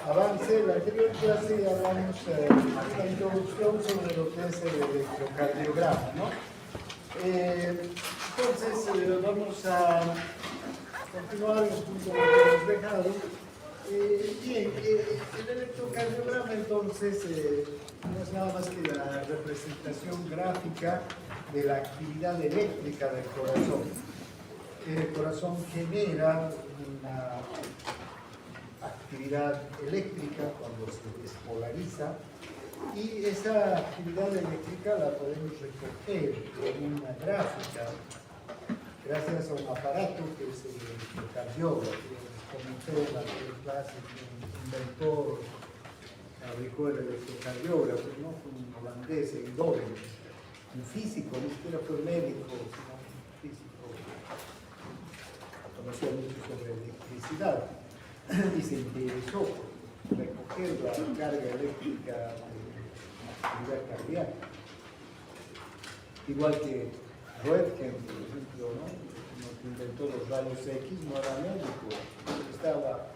avance. En la anterior clase hablamos una introducción sobre lo que es el electrocardiograma, ¿no? Entonces vamos a continuar en los puntos que hemos dejado. Bien, el electrocardiograma entonces no es nada más que la representación gráfica de la actividad eléctrica del corazón. El corazón genera una actividad eléctrica cuando se despolariza y esa actividad eléctrica la podemos recoger en una gráfica gracias a un aparato que es el electrocardiógrafo. Comenté en la clase que un inventor fabricó el electrocardiógrafo, ¿no? Fue un holandés, Eindhoven, un físico, ni siquiera fue médico, sino un físico, conocía mucho sobre electricidad y se interesó por recoger la carga eléctrica de la actividad cardíaca. Igual que Röntgen, por ejemplo, ¿no? Que inventó los rayos X, no era médico, estaba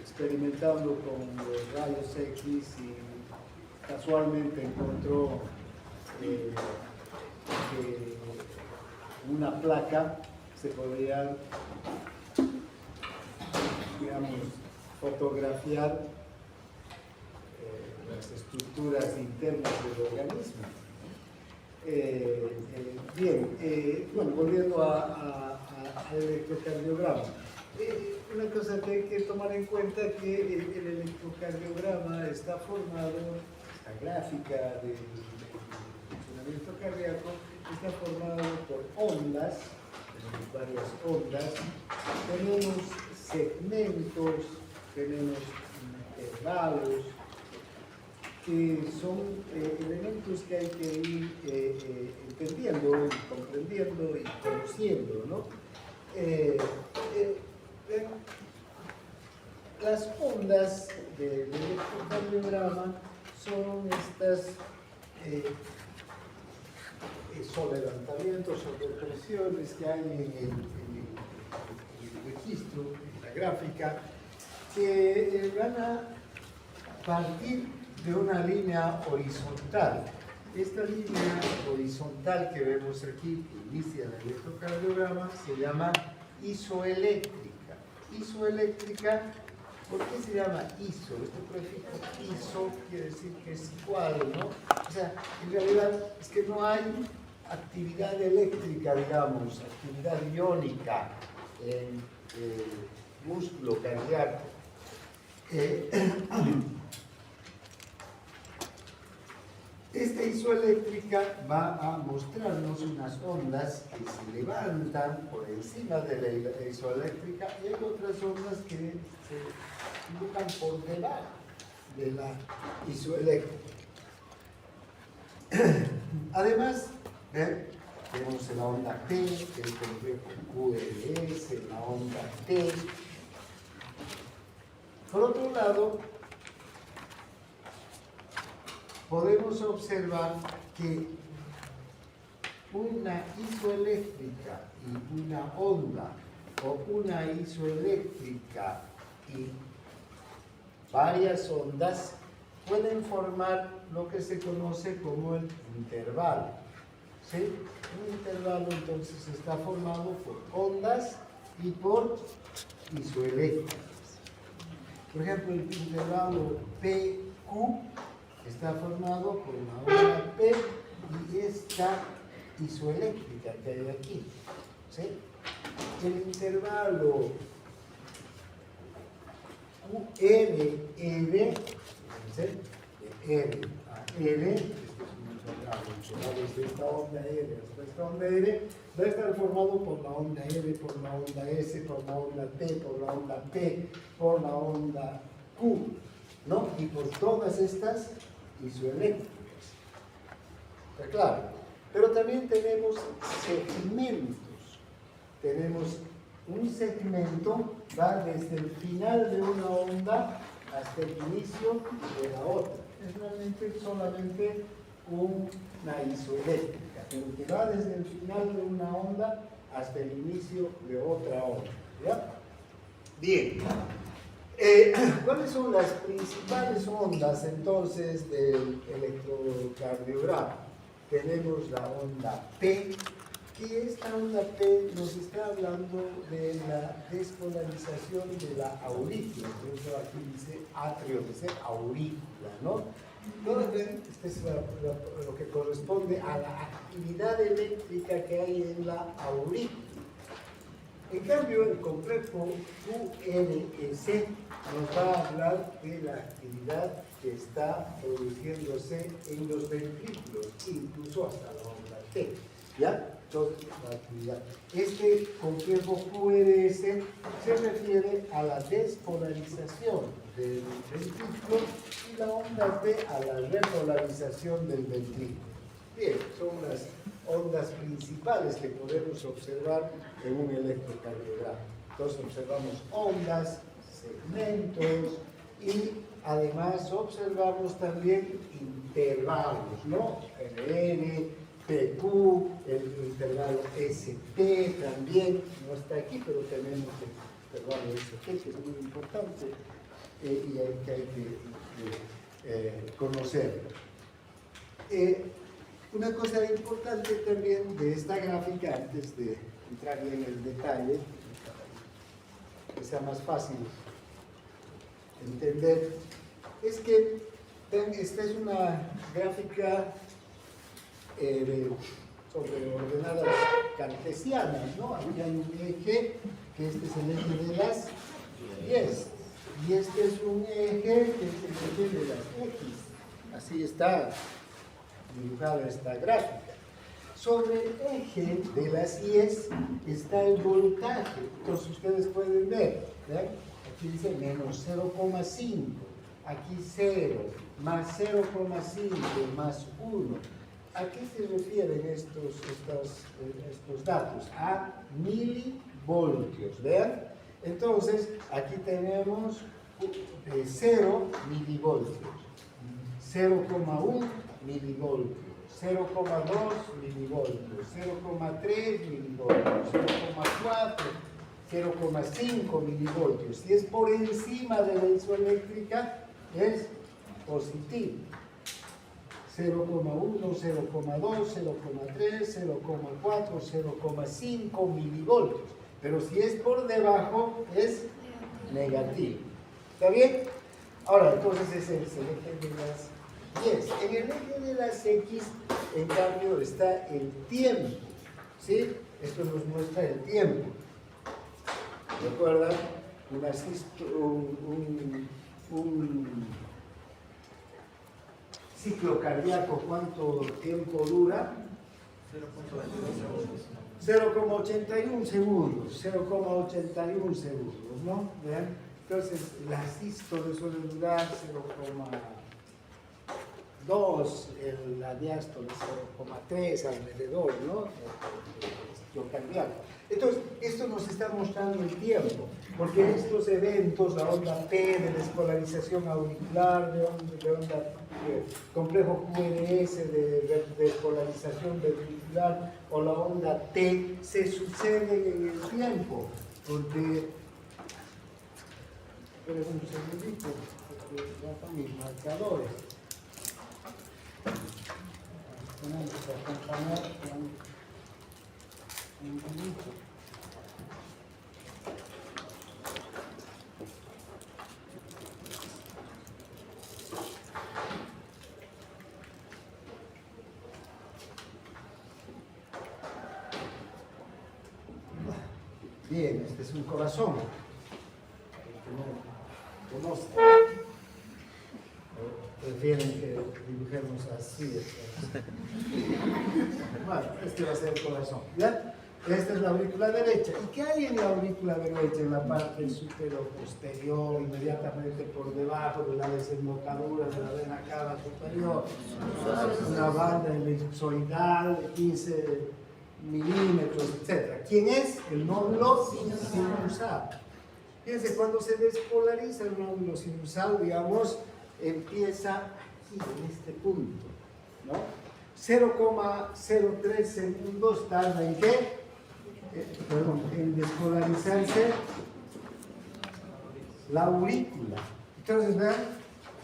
experimentando con los rayos X y casualmente encontró que una placa se podía, digamos, fotografiar las estructuras internas del organismo. Bien, bueno, volviendo al electrocardiograma. Una cosa que hay que tomar en cuenta es que el electrocardiograma está formado, esta gráfica del funcionamiento cardíaco está formado por ondas, tenemos varias ondas, tenemos segmentos, tenemos intervalos, que son elementos que hay que ir entendiendo, comprendiendo y conociendo, ¿no? Las ondas del electrocardiograma son estas levantamientos o depresiones que hay en el registro, en la gráfica, que van a partir de una línea horizontal. Esta línea horizontal que vemos aquí, que inicia el electrocardiograma, se llama isoeléctrica. Isoeléctrica, ¿por qué se llama iso? Este prefijo iso quiere decir que es igual, ¿no? O sea, en realidad es que no hay actividad eléctrica, digamos, actividad iónica en el músculo cardíaco. Esta isoeléctrica va a mostrarnos unas ondas que se levantan por encima de la isoeléctrica y hay otras ondas que se dibujan por debajo de la isoeléctrica. Además, tenemos la onda P, que es complejo QRS, la onda T. Por otro lado, podemos observar que una isoeléctrica y una onda, o una isoeléctrica y varias ondas, pueden formar lo que se conoce como el intervalo. ¿Sí? Un intervalo entonces está formado por ondas y por isoeléctricas. Por ejemplo, el intervalo PQ está formado por una onda P y esta isoeléctrica que hay aquí. ¿Sí? El intervalo QRR, fíjense, de R a R, este es un intervalo desde esta onda R hasta esta onda R, va a estar formado por la onda R, por la onda S, por la onda T, por la onda P, por la onda Q, ¿no? Y por todas estas isoeléctricas. Está claro. Pero también tenemos segmentos. Tenemos un segmento, va desde el final de una onda hasta el inicio de la otra. Es realmente solamente una isoeléctrica, pero que va desde el final de una onda hasta el inicio de otra onda. ¿Ya? Bien. ¿Cuáles son las principales ondas entonces del electrocardiograma? Tenemos la onda P, que esta onda P nos está hablando de la despolarización de la aurícula. Por eso aquí dice atrio, dice aurícula, ¿no? Este es lo que corresponde a la actividad eléctrica que hay en la aurícula. En cambio, el complejo QRS nos va a hablar de la actividad que está produciéndose en los ventrículos, incluso hasta la onda T. ¿Ya? Entonces, la actividad. Este complejo QRS se refiere a la despolarización del ventrículo y la onda T a la repolarización del ventrículo. Bien, son las ondas principales que podemos observar en un electrocardiograma. Entonces observamos ondas, segmentos y además observamos también intervalos, ¿no? RN, PQ, el intervalo ST también, no está aquí, pero tenemos el intervalo ST, que es muy importante y que hay que conocerlo. Una cosa importante también de esta gráfica, antes de entrar en el detalle, que sea más fácil entender, es que esta es una gráfica sobre ordenadas cartesianas, ¿no? Aquí hay un eje, que este es el eje de las Y, y este es un eje, que es el eje de las X. Así está dibujada esta gráfica. Sobre el eje de las Y está el voltaje. Entonces ustedes pueden ver, ¿ven? Aquí dice menos 0,5, aquí 0, más 0,5, más 1. ¿A qué se refieren estos datos? A milivoltios, ¿vean? Entonces, aquí tenemos 0 milivoltios, 0,1 milivoltios, 0,2 milivoltios, 0,3 milivoltios, 0,4, 0,5 milivoltios. Si es por encima de la isoeléctrica, es positivo. 0,1, 0,2, 0,3, 0,4, 0,5 milivoltios. Pero si es por debajo, es negativo. ¿Está bien? Ahora, entonces ese es el eje de las Y. En el eje de las X, en cambio, está el tiempo. ¿Sí? Esto nos muestra el tiempo. ¿Recuerdan? Un ciclo cardíaco, ¿cuánto tiempo dura? 0,81 segundos, 0,81 segundos, ¿no? ¿Vean? Entonces, la sístole suele durar 0,2, la diástole 0,3 alrededor, ¿no? El ciclo cardíaco. Entonces, esto nos está mostrando el tiempo, porque estos eventos, la onda P de despolarización auricular, de onda complejo QRS de despolarización ventricular o la onda T, se suceden en el tiempo, porque, esperen un segundito, porque ya son mis marcadores. Tenemos que acompañar con un minuto. Bien, este es un corazón. Prefieren que dibujemos así. Bueno, este va a ser el corazón. ¿Ya? Esta es la aurícula derecha. ¿Y qué hay en la aurícula derecha? En la parte superior posterior, inmediatamente por debajo de la desembocadura de la vena cava superior. Una banda elipsoidal de 15 milímetros, etc. ¿Quién es? El nódulo sinusal. Fíjense, cuando se despolariza el nódulo sinusal, digamos, empieza aquí, en este punto, ¿no? 0,03 segundos tarda en qué? En despolarizarse la aurícula. Entonces, vean,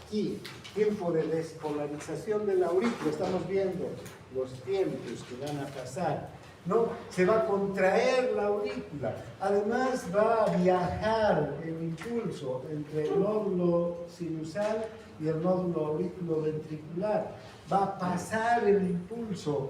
aquí, tiempo de despolarización de la aurícula, estamos viendo los tiempos que van a pasar, ¿no? Se va a contraer la aurícula, además va a viajar el impulso entre el nódulo sinusal y el nódulo auriculoventricular, va a pasar el impulso,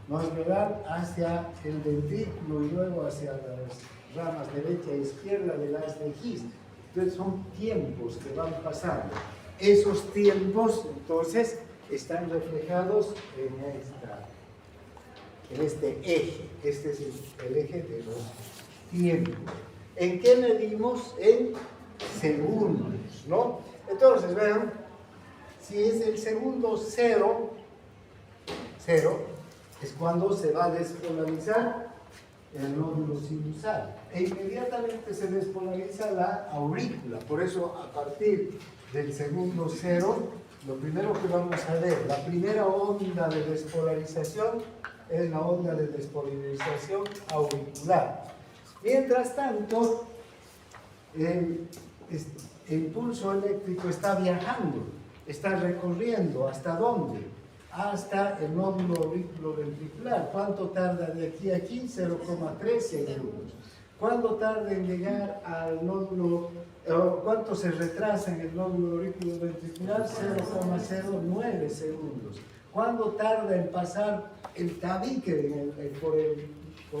¿no es verdad?, hacia el ventrículo y luego hacia las ramas derecha e izquierda del haz de His. Entonces son tiempos que van pasando. Esos tiempos, entonces, están reflejados en este eje. Este es el eje de los tiempos. ¿En qué medimos? En segundos, ¿no? Entonces, vean, si es el segundo cero es cuando se va a despolarizar el nódulo sinusal. E inmediatamente se despolariza la aurícula. Por eso, a partir del segundo cero, lo primero que vamos a ver, la primera onda de despolarización es la onda de despolarización auricular. Mientras tanto, el impulso eléctrico está viajando, está recorriendo. ¿Hasta dónde? Hasta el nódulo auriculoventricular. ¿Cuánto tarda de aquí a aquí? 0,3 segundos. ¿Cuánto tarda en llegar al nódulo, cuánto se retrasa en el nódulo auriculoventricular? 0,09 segundos. ¿Cuánto tarda en pasar el tabique por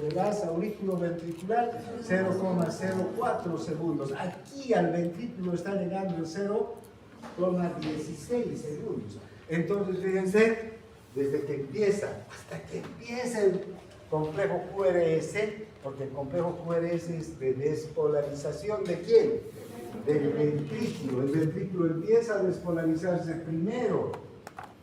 el haz auriculoventricular? 0,04 segundos. Aquí al ventrículo está llegando el 0,16 segundos. Entonces, fíjense, desde que empieza hasta que empieza el complejo QRS, porque el complejo QRS es de despolarización ¿de quién? Del ventrículo. El ventrículo empieza a despolarizarse primero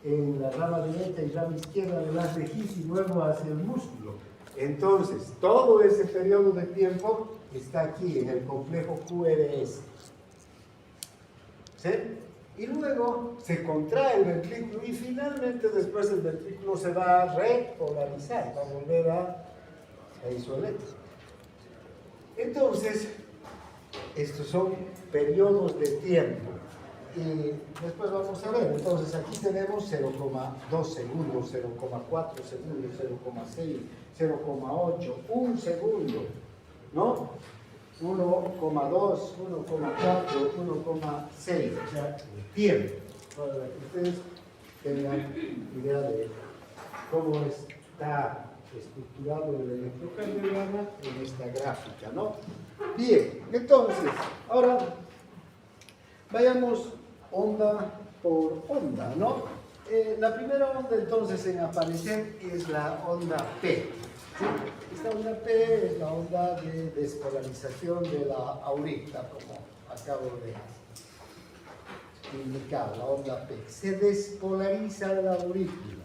en la rama derecha y rama izquierda del haz de His y luego hacia el músculo. Entonces, todo ese periodo de tiempo está aquí en el complejo QRS. ¿Sí? Y luego se contrae el ventrículo y finalmente después el ventrículo se va a repolarizar, va a volver a isoeléctrico. Entonces, estos son periodos de tiempo. Y después vamos a ver, entonces aquí tenemos 0,2 segundos, 0,4 segundos, 0,6, 0,8, 1 segundo, ¿no? 1,2, 1,4, 1,6, o sea, tiempo, para que ustedes tengan idea de cómo está estructurado el electrocardiograma en esta gráfica, ¿no? Bien, entonces, ahora vayamos onda por onda, ¿no? La primera onda entonces en aparecer es la onda P. ¿Sí? Esta onda P es la onda de despolarización de la aurícula, como acabo de indicar, la onda P. Se despolariza la aurícula.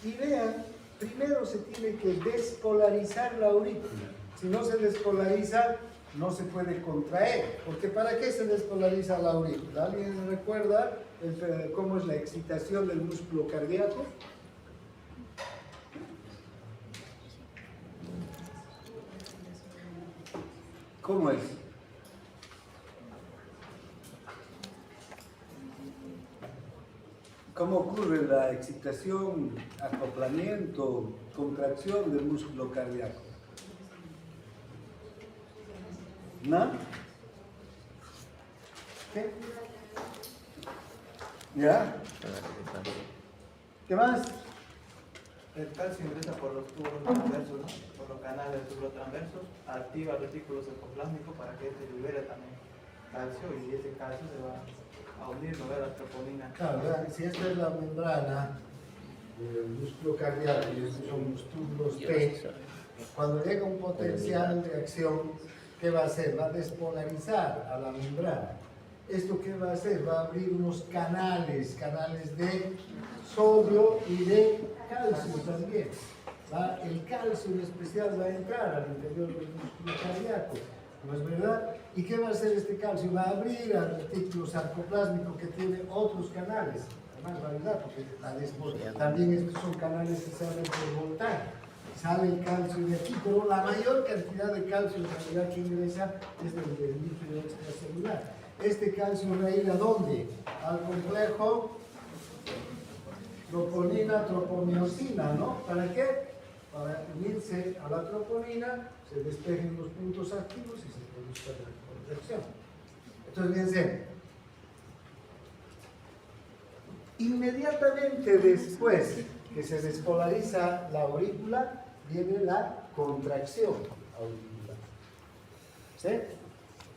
Y vean, primero se tiene que despolarizar la aurícula. Si no se despolariza, no se puede contraer. Porque ¿para qué se despolariza la aurícula? ¿Alguien recuerda cómo es la excitación del músculo cardíaco? ¿Cómo es? ¿Cómo ocurre la excitación, acoplamiento, contracción del músculo cardíaco? ¿No? ¿Qué? ¿Ya? ¿Qué más? El calcio ingresa por los tubos transversos, ¿no? Por los canales tubulotransversos, activa el retículo sarcoplásmico para que se libere también calcio y ese calcio se va a unir a la troponina. Claro, ¿verdad? Si esta es la membrana del músculo cardíaco y estos son los túbulos P, cuando llega un potencial de acción, ¿qué va a hacer? Va a despolarizar a la membrana. ¿Esto qué va a hacer? Va a abrir unos canales de sodio y de calcio también. El calcio en especial va a entrar al interior del músculo cardíaco, ¿no es verdad? ¿Y qué va a hacer este calcio? Va a abrir al retículo sarcoplásmico que tiene otros canales, además variedad, porque también estos son canales que se abren por voltaje. Sale el calcio de aquí, pero la mayor cantidad de calcio en realidad que ingresa es del líquido extracelular. Este calcio va a ir ¿a dónde? Al complejo troponina, tropomiosina, ¿no? ¿Para qué? Para unirse a la troponina, se despejen los puntos activos y se produzca la contracción. Entonces, fíjense, inmediatamente después que se despolariza la aurícula, viene la contracción auricular. ¿Sí?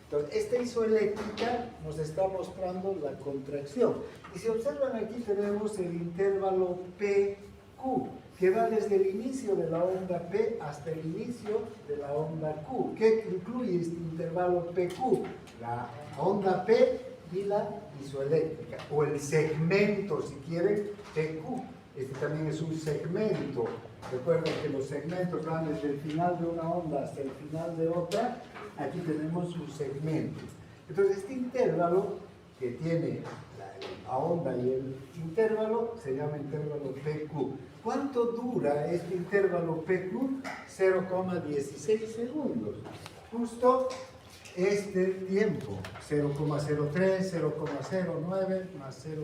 Entonces, esta isoeléctrica nos está mostrando la contracción. Y si observan aquí tenemos el intervalo PQ, que va desde el inicio de la onda P hasta el inicio de la onda Q. ¿Qué incluye este intervalo PQ? La onda P y la isoeléctrica, o el segmento, si quieren, PQ. Este también es un segmento. Recuerden que los segmentos van desde el final de una onda hasta el final de otra. Aquí tenemos un segmento. Entonces, este intervalo que tiene la onda y el intervalo se llama intervalo PQ. ¿Cuánto dura este intervalo PQ? 0,16 segundos. Justo este tiempo, 0,03, 0,09 más 0,04.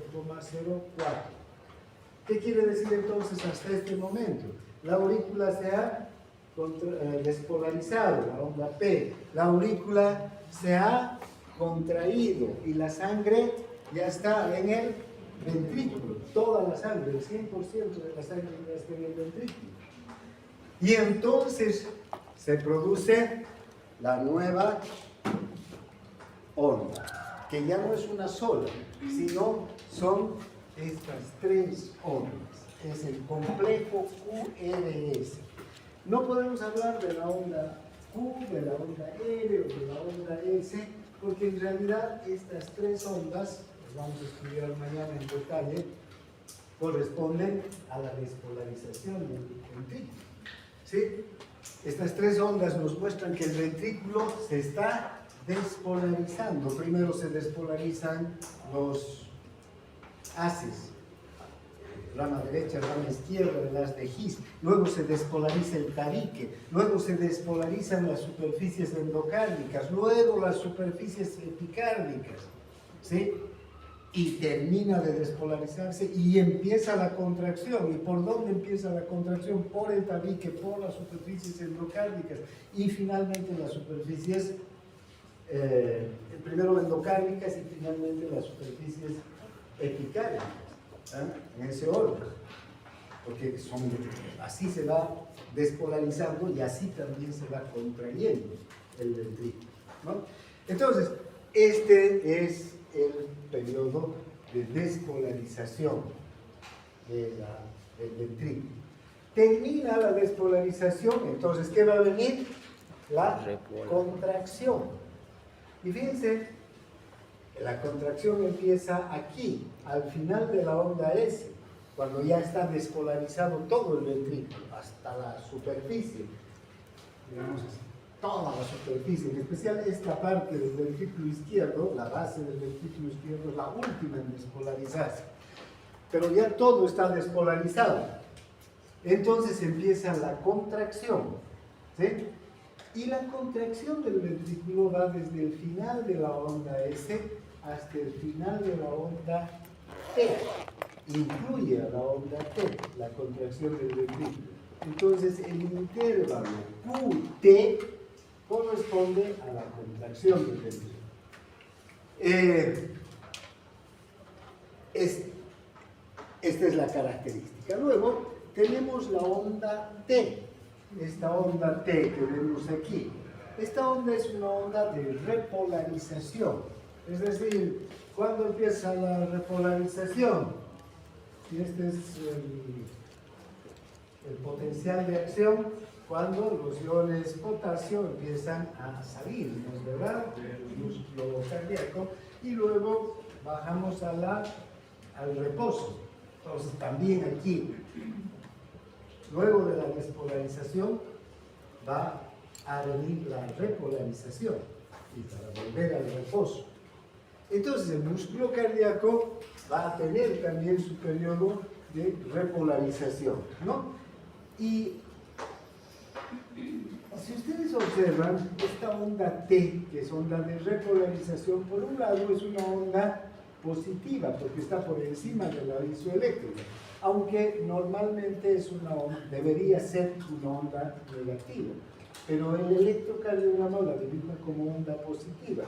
¿Qué quiere decir entonces hasta este momento? La aurícula se ha despolarizado, la onda P. La aurícula se ha contraído y la sangre ya está en el ventrículo. Toda la sangre, el 100% de la sangre ya está en el ventrículo. Y entonces se produce la nueva onda, que ya no es una sola, sino son estas tres ondas. Es el complejo QRS. No podemos hablar de la onda Q, de la onda R o de la onda S, porque en realidad estas tres ondas, las vamos a estudiar mañana en detalle, corresponden a la despolarización del ventrículo. ¿Sí? Estas tres ondas nos muestran que el ventrículo se está despolarizando. Primero se despolarizan los haces, rama derecha, rama izquierda de las de His. Luego se despolariza el tabique. Luego se despolarizan las superficies endocárdicas. Luego las superficies epicárdicas. ¿Sí? Y termina de despolarizarse y empieza la contracción. ¿Y por dónde empieza la contracción? Por el tabique, por las superficies endocárdicas y finalmente las superficies, primero endocárdicas y finalmente las superficies epicárdicas, en ese orden, porque así se va despolarizando y así también se va contrayendo el ventrículo, ¿no? Entonces, este es el periodo de despolarización del ventrículo. Termina la despolarización, entonces, ¿qué va a venir? La contracción. Y fíjense, la contracción empieza aquí, al final de la onda S, cuando ya está despolarizado todo el ventrículo, hasta la superficie, digamos así. Toda la superficie, en especial esta parte del ventrículo izquierdo, la base del ventrículo izquierdo es la última en despolarizarse. Pero ya todo está despolarizado. Entonces empieza la contracción, ¿sí? Y la contracción del ventrículo va desde el final de la onda S hasta el final de la onda T. Incluye a la onda T, la contracción del ventrículo. Entonces el intervalo QT corresponde a la contracción del ventrículo. Esta es la característica. Luego tenemos la onda T, esta onda T que vemos aquí. Esta onda es una onda de repolarización. Es decir, ¿cuándo empieza la repolarización? Este es el potencial de acción cuando los iones potasio empiezan a salir, ¿no es verdad?, del músculo cardíaco, y luego bajamos al reposo. Entonces también aquí, luego de la despolarización, va a venir la repolarización y para volver al reposo. Entonces el músculo cardíaco va a tener también su periodo de repolarización, ¿no? Y si ustedes observan, esta onda T, que es onda de repolarización, por un lado es una onda positiva, porque está por encima del aviso eléctrico, aunque normalmente es una onda, debería ser una onda negativa, pero el electrocardiograma la dibuja como onda positiva.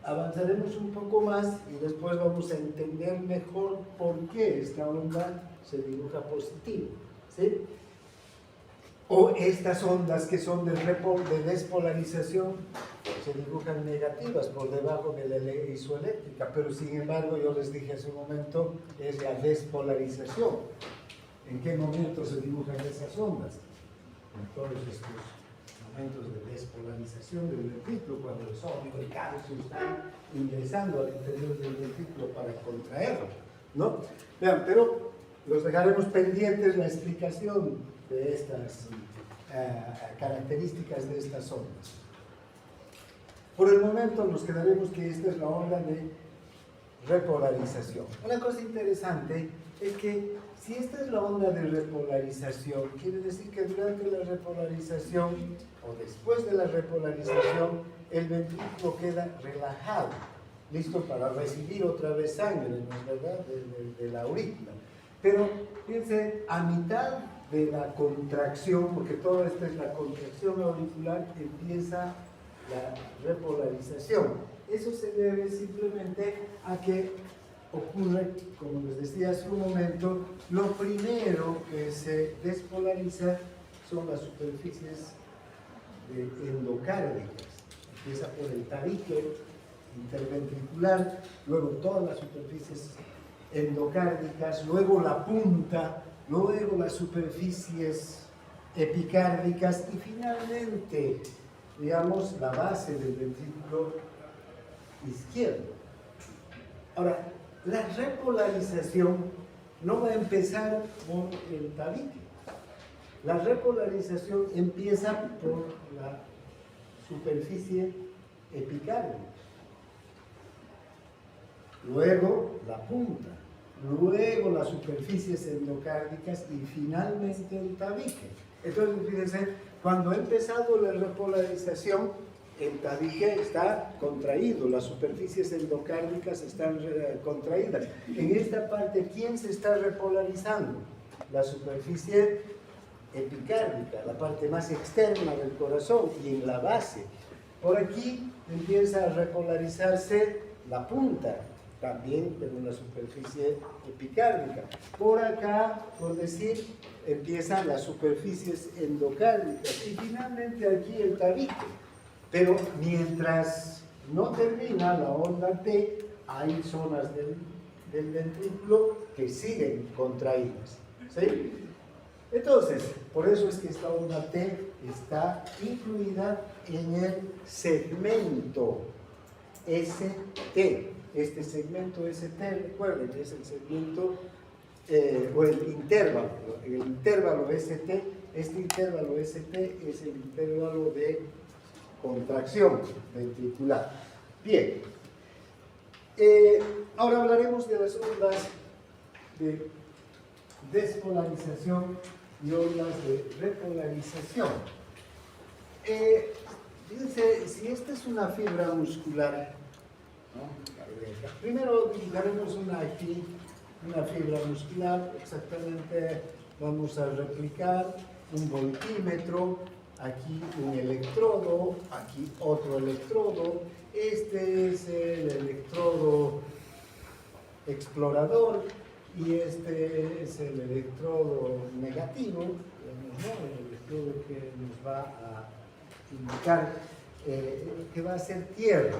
Avanzaremos un poco más y después vamos a entender mejor por qué esta onda se dibuja positiva, ¿sí? O estas ondas que son de despolarización se dibujan negativas por debajo de la isoeléctrica, pero sin embargo yo les dije hace un momento es la despolarización. ¿En qué momento se dibujan esas ondas? En todos estos momentos de despolarización del ventrículo, cuando el sodio y el calcio están ingresando al interior del ventrículo para contraerlo, ¿no? Vean, pero los dejaremos pendientes la explicación de estas características de estas ondas. Por el momento nos quedaremos que esta es la onda de repolarización. Una cosa interesante es que si esta es la onda de repolarización, quiere decir que durante la repolarización o después de la repolarización el ventrículo queda relajado, listo para recibir otra vez sangre, ¿no es verdad?, de la aurícula. Pero fíjense, a mitad de la contracción, porque toda esta es la contracción auricular, empieza la repolarización. Eso se debe simplemente a que ocurre, como les decía hace un momento, lo primero que se despolariza son las superficies endocárdicas. Empieza por el tabique interventricular, luego todas las superficies endocárdicas, luego la punta, luego las superficies epicárdicas y finalmente, digamos, la base del ventrículo izquierdo. Ahora, la repolarización no va a empezar por el tabique. La repolarización empieza por la superficie epicárdica, luego la punta, luego las superficies endocárdicas y finalmente el tabique. Entonces, fíjense, cuando ha empezado la repolarización, el tabique está contraído, las superficies endocárdicas están contraídas. En esta parte, ¿quién se está repolarizando? La superficie epicárdica, la parte más externa del corazón y en la base. Por aquí empieza a repolarizarse la punta, también en una superficie epicárdica. Por acá, por decir, empiezan las superficies endocárdicas y finalmente aquí el tabique. Pero mientras no termina la onda T, hay zonas del ventrículo que siguen contraídas, ¿sí? Entonces, por eso es que esta onda T está incluida en el segmento ST. Este segmento ST, recuerden, es el segmento o el intervalo ST. Este intervalo ST es el intervalo de contracción ventricular. Bien, ahora hablaremos de las ondas de despolarización y ondas de repolarización. Fíjense, si esta es una fibra muscular, ¿no? Primero dibujaremos una fibra muscular, exactamente vamos a replicar un voltímetro, aquí un electrodo, aquí otro electrodo, este es el electrodo explorador y este es el electrodo negativo, digamos, ¿no? El electrodo que nos va a indicar que va a ser tierra,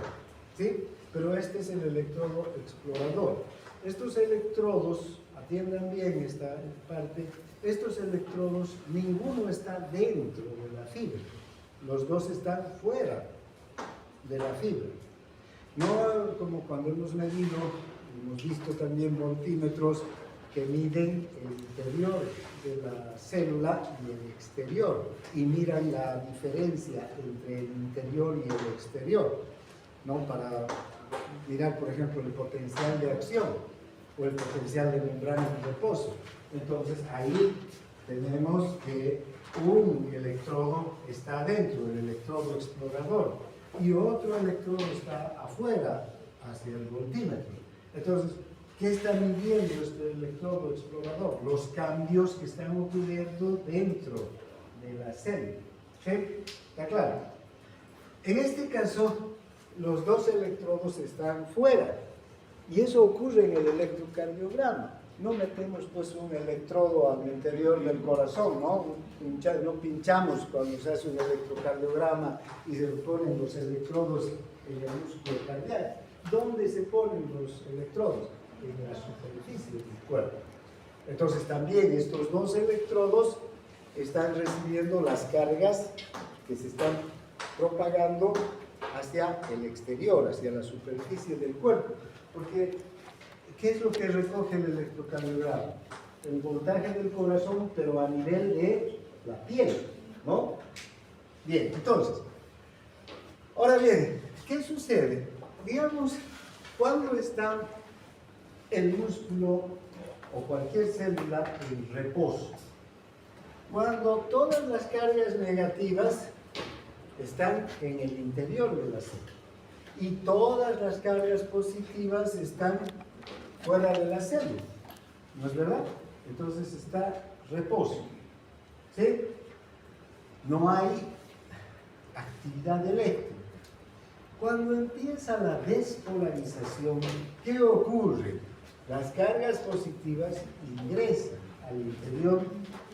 ¿sí? Pero este es el electrodo explorador. Estos electrodos, atiendan bien esta parte, estos electrodos, ninguno está dentro de la fibra, los dos están fuera de la fibra. No como cuando hemos medido, hemos visto también voltímetros que miden el interior de la célula y el exterior y miran la diferencia entre el interior y el exterior, ¿no? Para mirar, por ejemplo, el potencial de acción o el potencial de membrana de reposo. Entonces ahí tenemos que un electrodo está adentro, el electrodo explorador, y otro electrodo está afuera, hacia el voltímetro. Entonces, ¿qué está midiendo este electrodo explorador? Los cambios que están ocurriendo dentro de la célula. ¿Sí? ¿Está claro? En este caso, los dos electrodos están fuera, y eso ocurre en el electrocardiograma. No metemos pues un electrodo al interior del corazón, ¿no? No pinchamos cuando se hace un electrocardiograma y se ponen los electrodos en el músculo cardíaco. ¿Dónde se ponen los electrodos? En la superficie del cuerpo. Entonces también estos dos electrodos están recibiendo las cargas que se están propagando hacia el exterior, hacia la superficie del cuerpo. Porque, ¿qué es lo que recoge el electrocardiograma? El voltaje del corazón, pero a nivel de la piel, ¿no? Bien, entonces, ahora bien, ¿qué sucede? Digamos, cuando está el músculo o cualquier célula en reposo, cuando todas las cargas negativas están en el interior de la célula y todas las cargas positivas están fuera de la célula, ¿no es verdad? Entonces está reposo, ¿sí? No hay actividad eléctrica. Cuando empieza la despolarización, ¿qué ocurre? Las cargas positivas ingresan al interior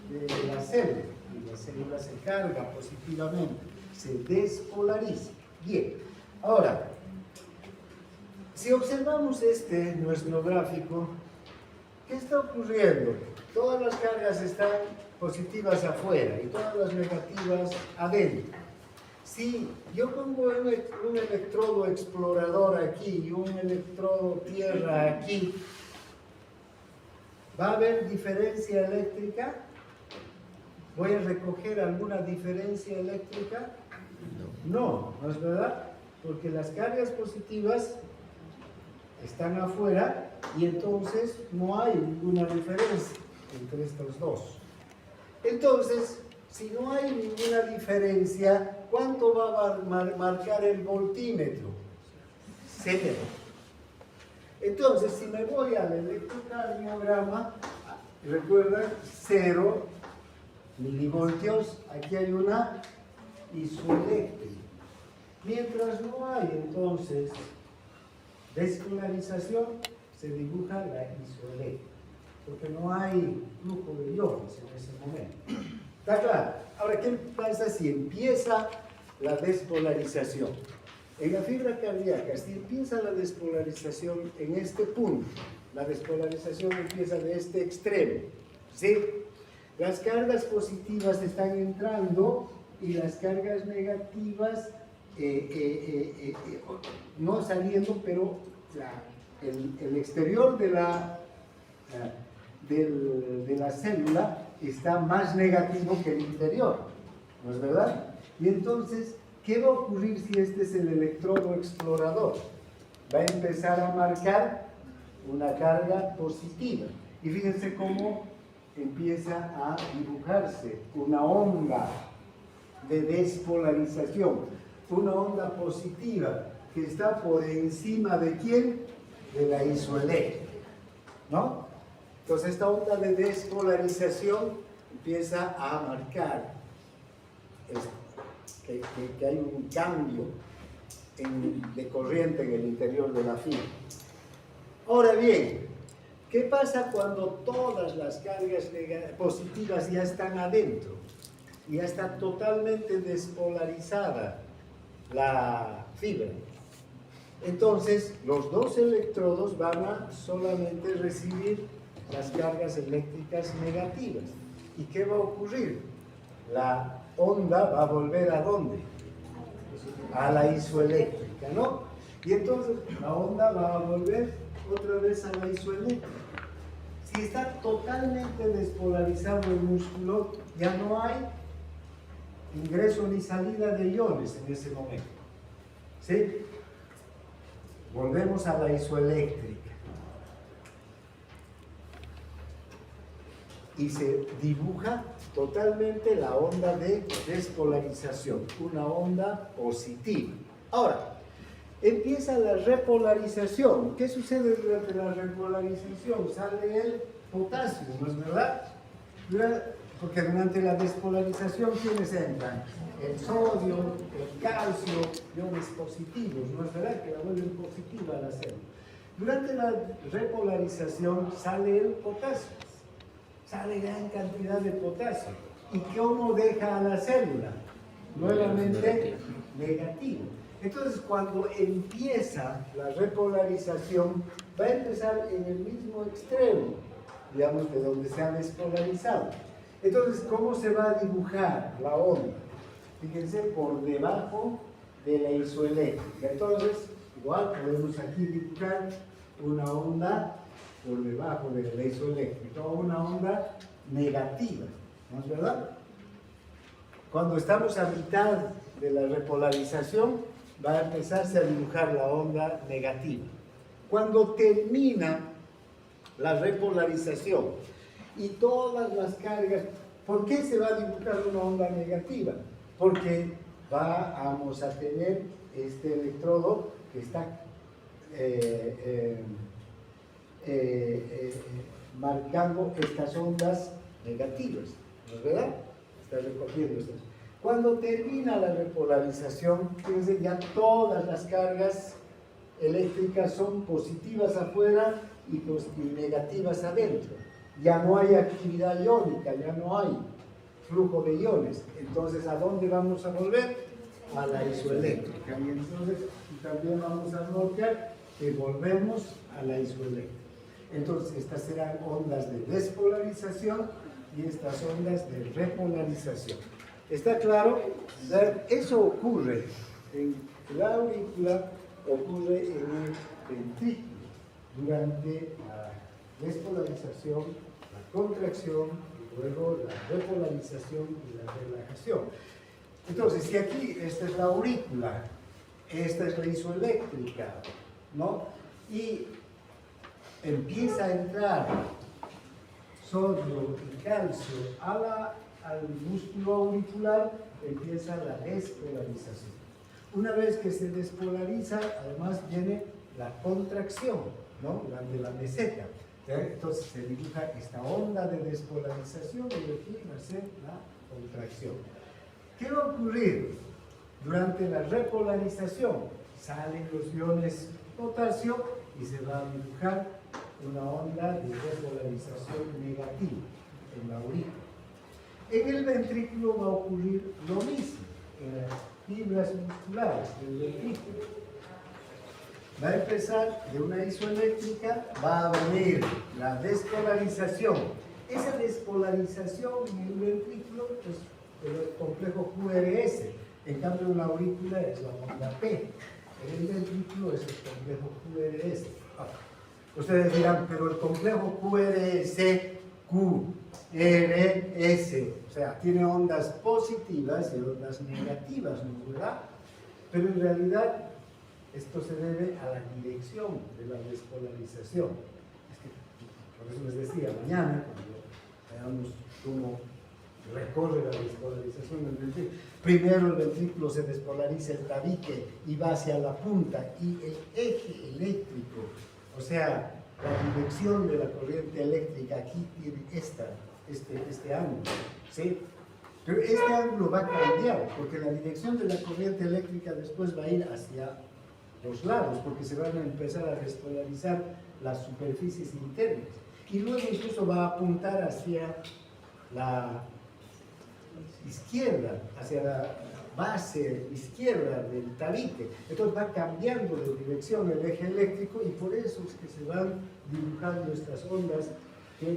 de la célula y la célula se carga positivamente, se despolariza. Bien, ahora, si observamos nuestro gráfico, ¿qué está ocurriendo? Todas las cargas están positivas afuera y todas las negativas adentro. Si yo pongo un electrodo explorador aquí y un electrodo tierra aquí, ¿va a haber diferencia eléctrica? ¿Voy a recoger alguna diferencia eléctrica? No, ¿no es verdad? Porque las cargas positivas están afuera y entonces no hay ninguna diferencia entre estos dos. Entonces, si no hay ninguna diferencia, ¿cuánto va a marcar el voltímetro? 0. Entonces, si me voy al electrocardiograma, recuerden, 0 milivoltios, aquí hay una isoeléctrica. Mientras no hay, entonces, despolarización, se dibuja la isoeléctrica, porque no hay flujo de iones en ese momento. ¿Está claro? Ahora, ¿qué pasa si empieza la despolarización? En la fibra cardíaca, si empieza la despolarización en este punto, la despolarización empieza de este extremo, ¿sí? Las cargas positivas están entrando y las cargas negativas no saliendo, pero el exterior de la célula está más negativo que el interior, ¿no es verdad? Y entonces, ¿qué va a ocurrir si este es el electrodo explorador? Va a empezar a marcar una carga positiva. Y fíjense cómo empieza a dibujarse una onda de despolarización, una onda positiva que está por encima de ¿quién? De la isoeléctrica, ¿no? Entonces esta onda de despolarización empieza a marcar que hay un cambio de corriente en el interior de la fibra. Ahora bien, ¿qué pasa cuando todas las cargas positivas ya están adentro? Ya está totalmente despolarizada la fibra. Entonces, los dos electrodos van a solamente recibir las cargas eléctricas negativas. ¿Y qué va a ocurrir? La onda va a volver ¿a dónde? A la isoeléctrica, ¿no? Y entonces la onda va a volver otra vez a la isoeléctrica. Si está totalmente despolarizado el músculo, ya no hay ingreso ni salida de iones en ese momento. ¿Sí? Volvemos a la isoeléctrica. y se dibuja totalmente la onda de despolarización, una onda positiva. Ahora, empieza la repolarización. ¿Qué sucede durante la repolarización? Sale el potasio, ¿no es verdad? Porque durante la despolarización, ¿quiénes entran? El sodio, el calcio, iones positivos, ¿no es verdad? Que la vuelven positiva a la célula. Durante la repolarización sale el potasio, sale gran cantidad de potasio. ¿Y cómo deja a la célula? Nuevamente negativo. Entonces, cuando empieza la repolarización, va a empezar en el mismo extremo, digamos, de donde se ha despolarizado. Entonces, ¿cómo se va a dibujar la onda? Fíjense, por debajo de la isoeléctrica. Entonces, igual podemos aquí dibujar una onda por debajo de la isoeléctrica, o una onda negativa, ¿no es verdad? Cuando estamos a mitad de la repolarización, va a empezarse a dibujar la onda negativa. Cuando termina la repolarización y todas las cargas, ¿por qué se va a dibujar una onda negativa? Porque vamos a tener este electrodo que está marcando estas ondas negativas, ¿no es verdad? Está recogiendo estas. Cuando termina la repolarización, fíjense, ya todas las cargas eléctricas son positivas afuera y negativas adentro. Ya no hay actividad iónica, ya no hay flujo de iones. Entonces, ¿a dónde vamos a volver? A la isoeléctrica. Y entonces también vamos a notar que volvemos a la isoeléctrica. Entonces, estas serán ondas de despolarización y estas ondas de repolarización. ¿Está claro? Eso ocurre en la aurícula, ocurre en el ventrículo durante la despolarización, la contracción y luego la repolarización y la relajación. Entonces, si aquí esta es la aurícula, esta es la isoeléctrica, ¿no? Y empieza a entrar sodio y calcio al músculo auricular, empieza la despolarización. Una vez que se despolariza, además viene la contracción, ¿no? La de la meseta. Entonces se dibuja esta onda de despolarización y aquí va a ser la contracción. ¿Qué va a ocurrir durante la repolarización? Salen los iones potasio y se va a dibujar una onda de repolarización negativa en la aurícula. En el ventrículo va a ocurrir lo mismo, en las fibras musculares del ventrículo. Va a empezar de una isoeléctrica, va a venir la despolarización. Esa despolarización en el ventrículo es el complejo QRS, en cambio en la aurícula es la onda P. En el ventrículo es el complejo QRS. Ustedes dirán, pero el complejo QRS, o sea, tiene ondas positivas y ondas negativas, ¿no es verdad? Pero en realidad esto se debe a la dirección de la despolarización. Es que, por eso les decía, mañana, cuando veamos cómo recorre la despolarización del ventrículo, primero el ventrículo se despolariza el tabique y va hacia la punta, y el eje eléctrico, o sea, la dirección de la corriente eléctrica aquí tiene este ángulo, ¿sí? Pero este ángulo va a cambiar, porque la dirección de la corriente eléctrica después va a ir hacia los lados, porque se van a empezar a despolarizar las superficies internas. Y luego incluso va a apuntar hacia la izquierda, hacia la base izquierda del tabique. Entonces va cambiando de dirección el eje eléctrico y por eso es que se van dibujando estas ondas que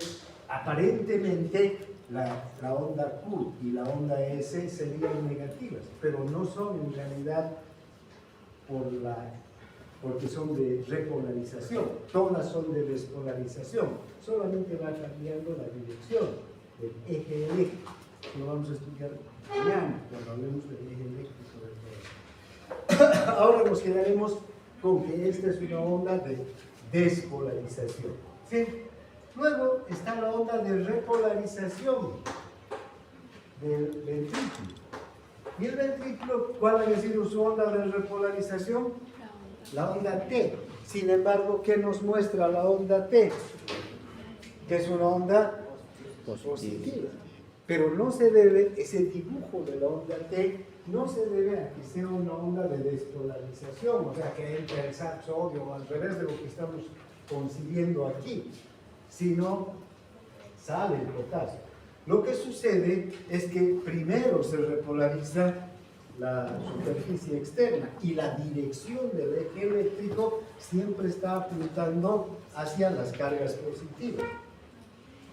aparentemente la onda Q y la onda S serían negativas, pero no son en realidad porque son de repolarización, todas son de despolarización, solamente va cambiando la dirección del eje eléctrico. Lo vamos a estudiar mañana cuando hablemos del eje eléctrico del todo. Ahora nos quedaremos con que esta es una onda de despolarización, ¿sí? Luego está la onda de repolarización del ventrículo. ¿Y el ventrículo, cuál ha sido su onda de repolarización? La onda T. Sin embargo, ¿qué nos muestra la onda T? Que es una onda positiva. Pero no se debe, ese dibujo de la onda T, no se debe a que sea una onda de despolarización, o sea, que entre el sodio o al revés de lo que estamos concibiendo aquí, sino sale el potasio. Lo que sucede es que primero se repolariza la superficie externa y la dirección del eje eléctrico siempre está apuntando hacia las cargas positivas.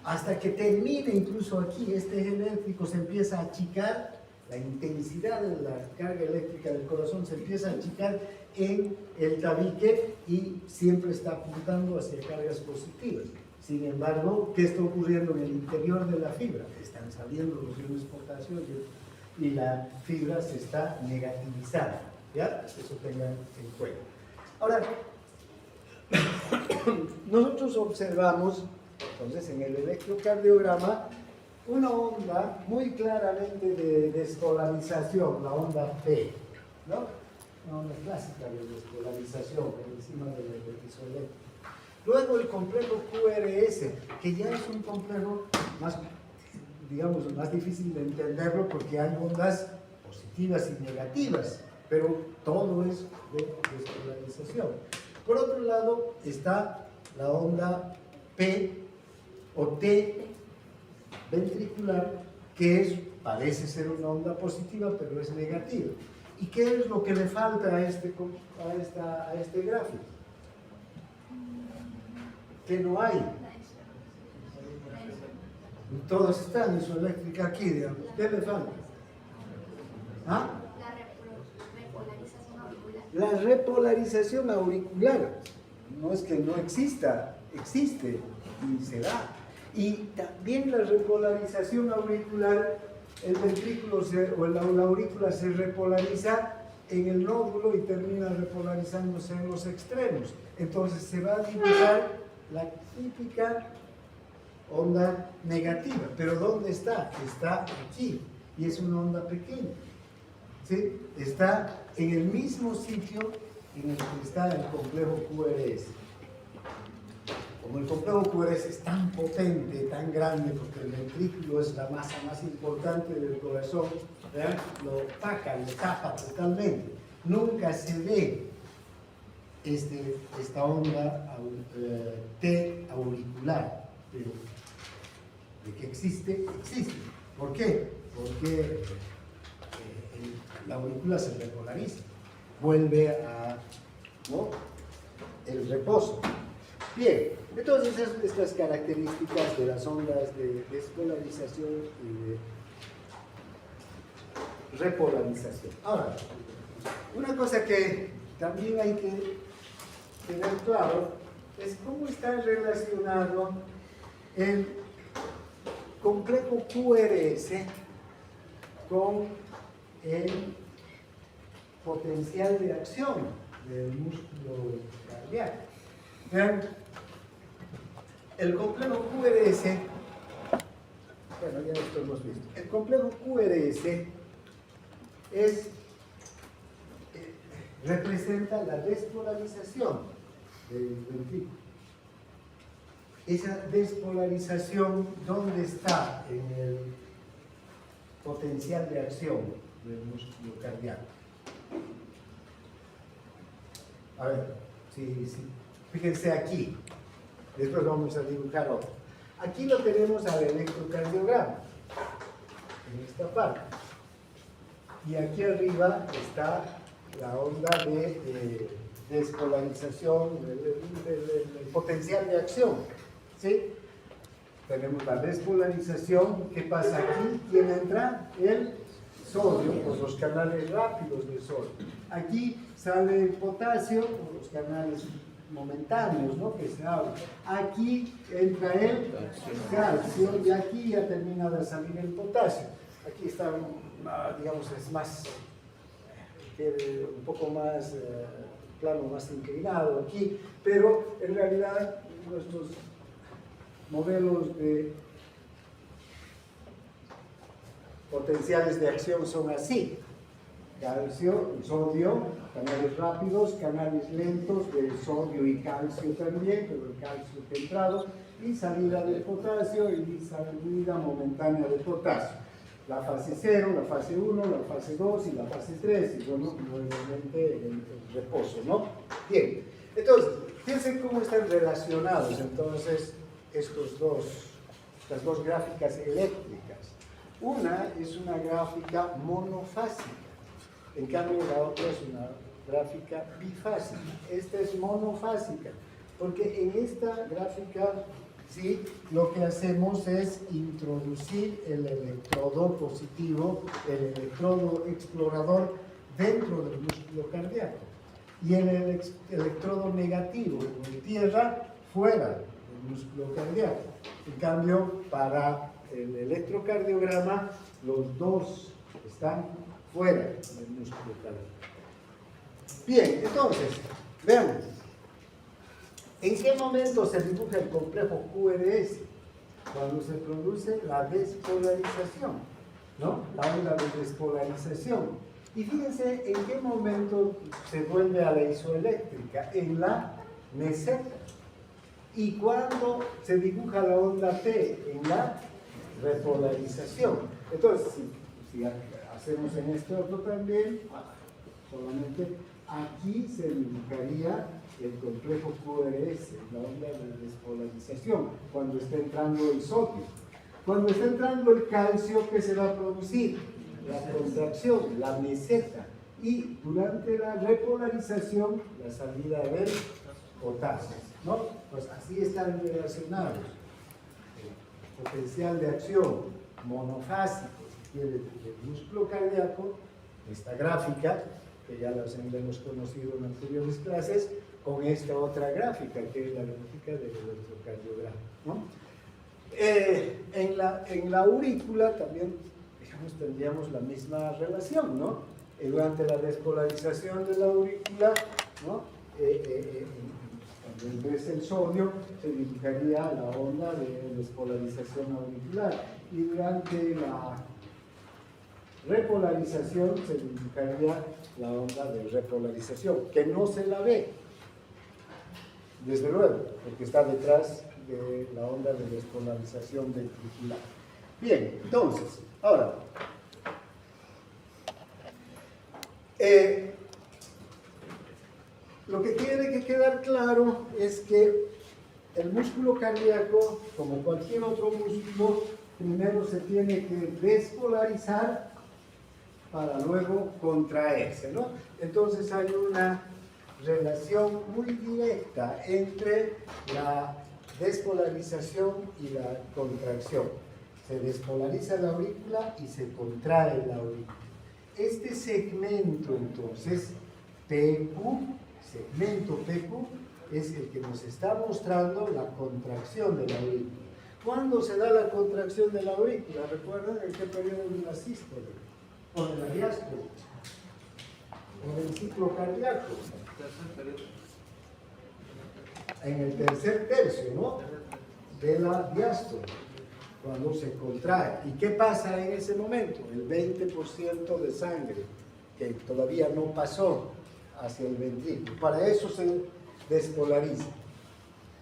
Hasta que termine incluso aquí, este eje eléctrico se empieza a achicar, la intensidad de la carga eléctrica del corazón se empieza a achicar en el tabique y siempre está apuntando hacia cargas positivas. Sin embargo, ¿qué está ocurriendo en el interior de la fibra? Están saliendo los iones potasio y la fibra se está negativizando. ¿Ya? Eso tengan en cuenta. Ahora, nosotros observamos, entonces, en el electrocardiograma, una onda muy claramente de despolarización, la onda P, ¿no? Una onda clásica de despolarización por encima del eje eléctrico. Luego el complejo QRS, que ya es un complejo más, digamos, más difícil de entenderlo porque hay ondas positivas y negativas, pero todo es de despolarización. Por otro lado está la onda P o T ventricular, que parece ser una onda positiva, pero es negativa. ¿Y qué es lo que le falta a este gráfico? Que no hay. Todos están isoeléctrica aquí, digamos. ¿Qué le falta? ¿Ah? La repolarización auricular. No es que no exista, existe y se da. Y también la repolarización auricular, el ventrículo o la aurícula se repolariza en el nódulo y termina repolarizándose en los extremos. Entonces se va a dibujar la típica onda negativa. ¿Pero dónde está? Está aquí. Y es una onda pequeña. ¿Sí? Está en el mismo sitio en el que está el complejo QRS. Como el complejo QRS es tan potente, tan grande, porque el ventrículo es la masa más importante del corazón, ¿verdad? Lo opaca, lo tapa totalmente. Nunca se ve esta onda T auricular, pero de que existe, existe. ¿Por qué? Porque la aurícula se repolariza, vuelve a, ¿no?, el reposo. Bien, entonces estas características de las ondas de despolarización y de repolarización. Ahora, una cosa que también hay que tener claro es cómo está relacionado el complejo QRS con el potencial de acción del músculo cardíaco. Vean, el complejo QRS, bueno, ya esto hemos visto, el complejo QRS representa la despolarización del ventrículo. Esa despolarización, ¿dónde está? En el potencial de acción del músculo cardíaco. A ver, sí. Fíjense aquí. Después vamos a dibujar otro. Aquí lo tenemos al electrocardiograma, en esta parte. Y aquí arriba está la onda de despolarización, el potencial de acción. ¿Sí? Tenemos la despolarización. ¿Qué pasa aquí? ¿Quién entra? El sodio por los canales rápidos del sodio. Aquí sale el potasio por los canales momentáneos, ¿no?, que se abren. Aquí entra el calcio y aquí ya termina de salir el potasio. Aquí está, digamos, es más, un poco más plano, más inclinado aquí, pero en realidad modelos de potenciales de acción son así: calcio, sodio, canales rápidos, canales lentos de sodio y calcio también, pero el calcio centrado, y salida de potasio y salida momentánea de potasio. La fase 0, la fase 1, la fase 2 y la fase 3, y bueno, nuevamente el reposo, ¿no? Bien, entonces, fíjense cómo están relacionados entonces estas dos gráficas eléctricas. Una es una gráfica monofásica, en cambio la otra es una gráfica bifásica. Esta es monofásica, porque en esta gráfica, sí, lo que hacemos es introducir el electrodo positivo, el electrodo explorador dentro del músculo cardíaco, y el electrodo negativo en tierra fuera del músculo cardíaco. En cambio, para el electrocardiograma, los dos están fuera del músculo cardíaco. Bien, entonces, veamos. ¿En qué momento se dibuja el complejo QRS? Cuando se produce la despolarización, ¿no? La onda de despolarización. Y fíjense en qué momento se vuelve a la isoeléctrica, en la meseta. Y cuando se dibuja la onda T, en la repolarización. Entonces, si hacemos en este otro también, solamente aquí se dibujaría el complejo QRS, la onda de despolarización, cuando está entrando el sodio. Cuando está entrando el calcio, ¿qué se va a producir? La contracción, la meseta. Y durante la repolarización, la salida del potasio, ¿no? Pues así están relacionados. El potencial de acción monofásico, si quiere, del músculo cardíaco, esta gráfica, que ya las hemos conocido en anteriores clases, con esta otra gráfica, que es la gráfica del electrocardiograma, ¿no? En la aurícula también, digamos, tendríamos la misma relación, ¿no? Durante la despolarización de la aurícula, ¿no? Cuando ingresa el sodio, se dibujaría la onda de despolarización auricular, y durante la repolarización se dibujaría la onda de repolarización, que no se la ve, desde luego, porque está detrás de la onda de despolarización ventricular. Bien, entonces, ahora, lo que tiene que quedar claro es que el músculo cardíaco, como cualquier otro músculo, primero se tiene que despolarizar para luego contraerse, ¿no? Entonces hay una relación muy directa entre la despolarización y la contracción. Se despolariza la aurícula y se contrae la aurícula. Este segmento, entonces, PQ, segmento PQ, es el que nos está mostrando la contracción de la aurícula. ¿Cuándo se da la contracción de la aurícula? ¿Recuerdan en qué periodo de la sístole? ¿O de la diástole? ¿O del ciclo cardíaco? En el tercer tercio, ¿no? De la diástole, cuando se contrae. ¿Y qué pasa en ese momento? El 20% de sangre que todavía no pasó hacia el ventrículo. Para eso se despolariza.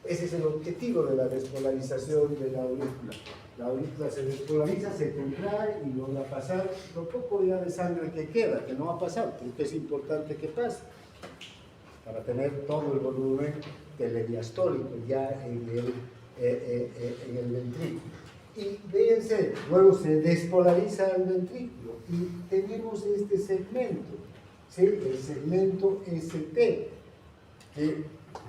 Ese es el objetivo de la despolarización de la aurícula. La aurícula se despolariza, se contrae y logra pasar lo poco ya de sangre que queda, que no ha pasado, porque es importante que pase para tener todo el volumen telediastólico ya en el ventrículo. Y fíjense, luego se despolariza el ventrículo y tenemos este segmento, ¿sí? El segmento ST, que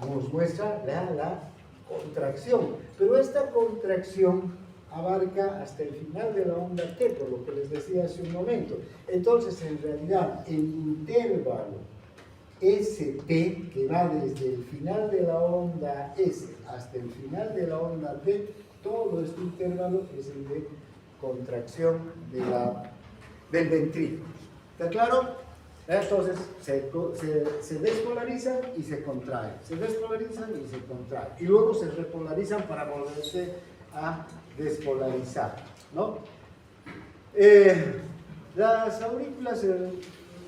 nos muestra la contracción. Pero esta contracción abarca hasta el final de la onda T, por lo que les decía hace un momento. Entonces, en realidad, el intervalo ST, que va desde el final de la onda S hasta el final de la onda T, todo este intervalo es el de contracción del ventrículo. ¿Está claro? Entonces se despolarizan y se contraen, se despolarizan y se contraen, y luego se repolarizan para volverse a despolarizar, ¿no? Las aurículas se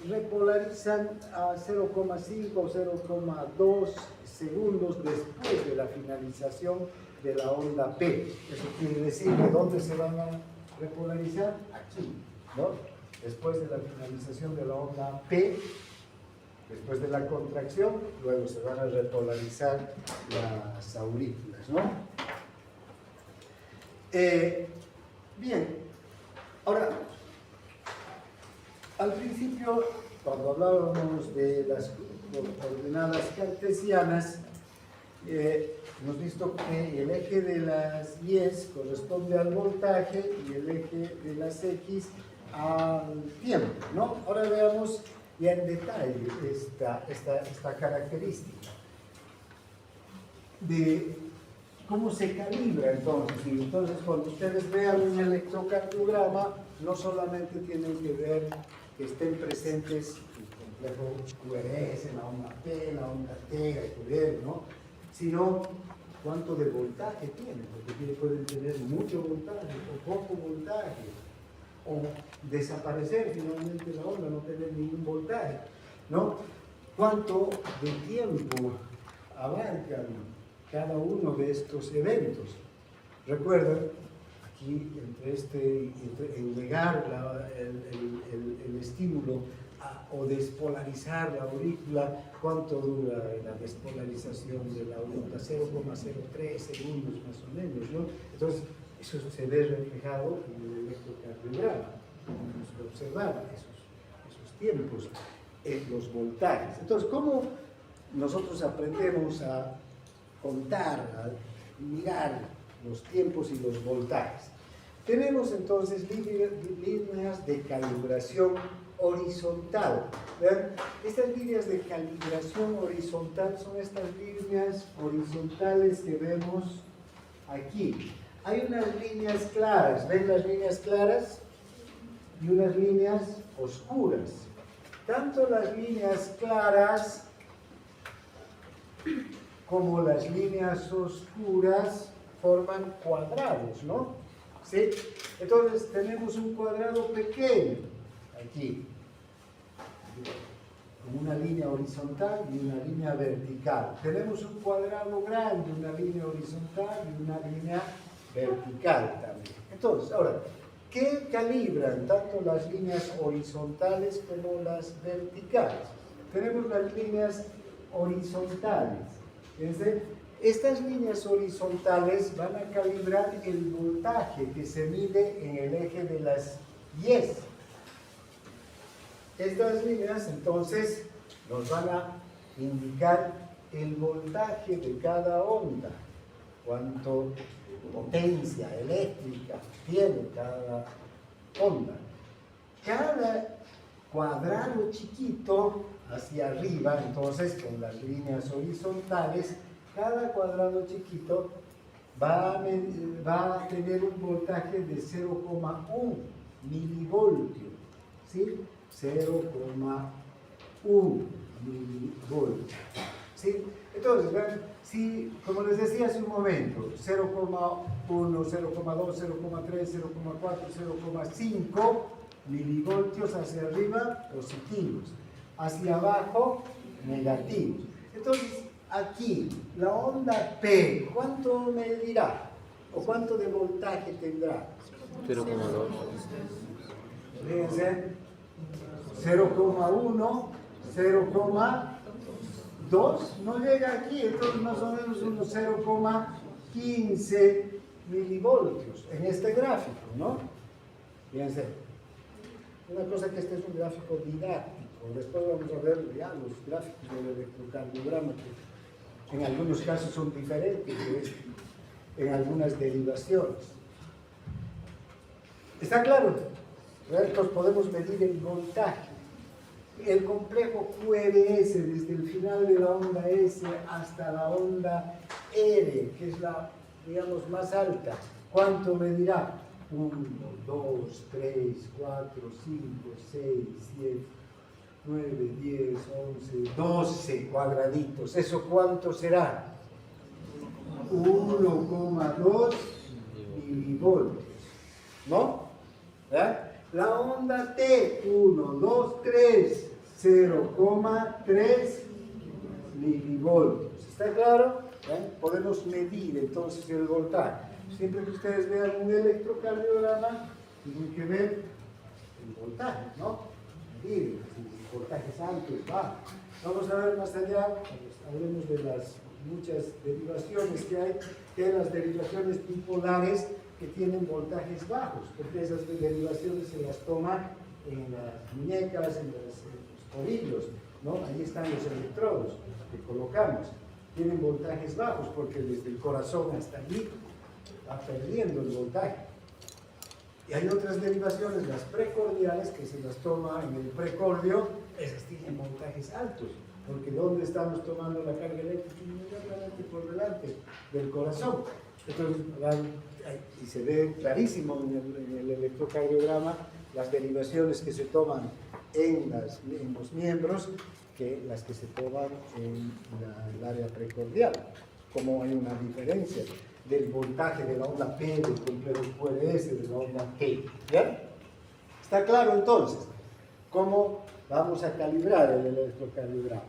repolarizan a 0,5 o 0,2 segundos después de la finalización de la onda P. Eso quiere decir que ¿dónde se van a repolarizar? Aquí, ¿no? Después de la finalización de la onda P, después de la contracción, luego se van a repolarizar las aurículas, ¿no? Bien, ahora, al principio, cuando hablábamos de las coordenadas cartesianas, hemos visto que el eje de las Y corresponde al voltaje y el eje de las X al tiempo, ¿no? Ahora veamos ya en detalle esta característica de cómo se calibra entonces. Y entonces cuando ustedes vean un electrocardiograma, no solamente tienen que ver que estén presentes el complejo QRS, la onda P, la onda T, hay que ver, ¿no? Sino cuánto de voltaje tiene, porque pueden tener mucho voltaje o poco voltaje, o desaparecer finalmente la onda, no tener ningún voltaje, ¿no? ¿Cuánto de tiempo abarcan cada uno de estos eventos? Recuerden, aquí en negar el estímulo o despolarizar la aurícula, ¿cuánto dura la despolarización de la onda? 0,03 segundos más o menos, ¿no? Entonces, eso se ve reflejado en el electrocardiograma, tenemos que observar esos tiempos, los voltajes. Entonces, ¿cómo nosotros aprendemos a contar, a mirar los tiempos y los voltajes? Tenemos entonces líneas de calibración horizontal. ¿Ven? Estas líneas de calibración horizontal son estas líneas horizontales que vemos aquí. Hay unas líneas claras, ¿ven las líneas claras? Y unas líneas oscuras. Tanto las líneas claras como las líneas oscuras forman cuadrados, ¿no? ¿Sí? Entonces tenemos un cuadrado pequeño aquí, con una línea horizontal y una línea vertical. Tenemos un cuadrado grande, una línea horizontal y una línea vertical también. Entonces, ahora, ¿qué calibran tanto las líneas horizontales como las verticales? Tenemos las líneas horizontales. Fíjense, estas líneas horizontales van a calibrar el voltaje que se mide en el eje de las Y. Estas líneas entonces nos van a indicar el voltaje de cada onda, cuánto potencia eléctrica tiene cada onda. Cada cuadrado chiquito hacia arriba, entonces con las líneas horizontales, cada cuadrado chiquito va a tener un voltaje de 0,1 milivoltios, ¿sí? 0,1 milivoltios, ¿sí? Entonces, ¿ven? Si, como les decía hace un momento, 0,1, 0,2, 0,3, 0,4, 0,5 milivoltios hacia arriba, positivos, hacia abajo, negativos. Entonces, aquí, la onda P, ¿cuánto medirá? ¿O cuánto de voltaje tendrá? 0,2. Fíjense, 0,1, 0,2, no llega aquí, entonces más o menos unos 0,15 milivoltios en este gráfico, ¿no? Fíjense, una cosa que este es un gráfico didáctico, después vamos a ver ya los gráficos del electrocardiograma, que en algunos casos son diferentes en algunas derivaciones. ¿Está claro? Entonces podemos medir el voltaje. El complejo QRS, desde el final de la onda S hasta la onda R, que es la, digamos, más alta, ¿cuánto medirá? 1, 2, 3, 4, 5, 6, 7, 9, 10, 11, 12 cuadraditos. ¿Eso cuánto será? 1,2 milivoltios, ¿no? ¿verdad? La onda T, 1, 2, 3, 0,3 milivoltios. ¿Está claro? Podemos medir entonces el voltaje. Siempre que ustedes vean un electrocardiograma, tienen que ver el voltaje, ¿no? Medir si el voltaje es alto, es bajo. Vamos a ver más allá, hablemos de las muchas derivaciones que hay las derivaciones bipolares que tienen voltajes bajos, porque esas derivaciones se las toma en las muñecas, en los tobillos, ¿no? Ahí están los electrodos que colocamos. Tienen voltajes bajos porque desde el corazón hasta allí va perdiendo el voltaje. Y hay otras derivaciones, las precordiales, que se las toma en el precordio, esas tienen voltajes altos, porque ¿dónde estamos tomando la carga eléctrica? Inmediatamente por delante del corazón. Entonces, y se ve clarísimo en el electrocardiograma las derivaciones que se toman en los miembros que las que se toman en el área precordial. Como hay una diferencia del voltaje de la onda P, del complejo QRS, de la onda T. ¿Ya? ¿Está claro entonces cómo vamos a calibrar el electrocardiograma?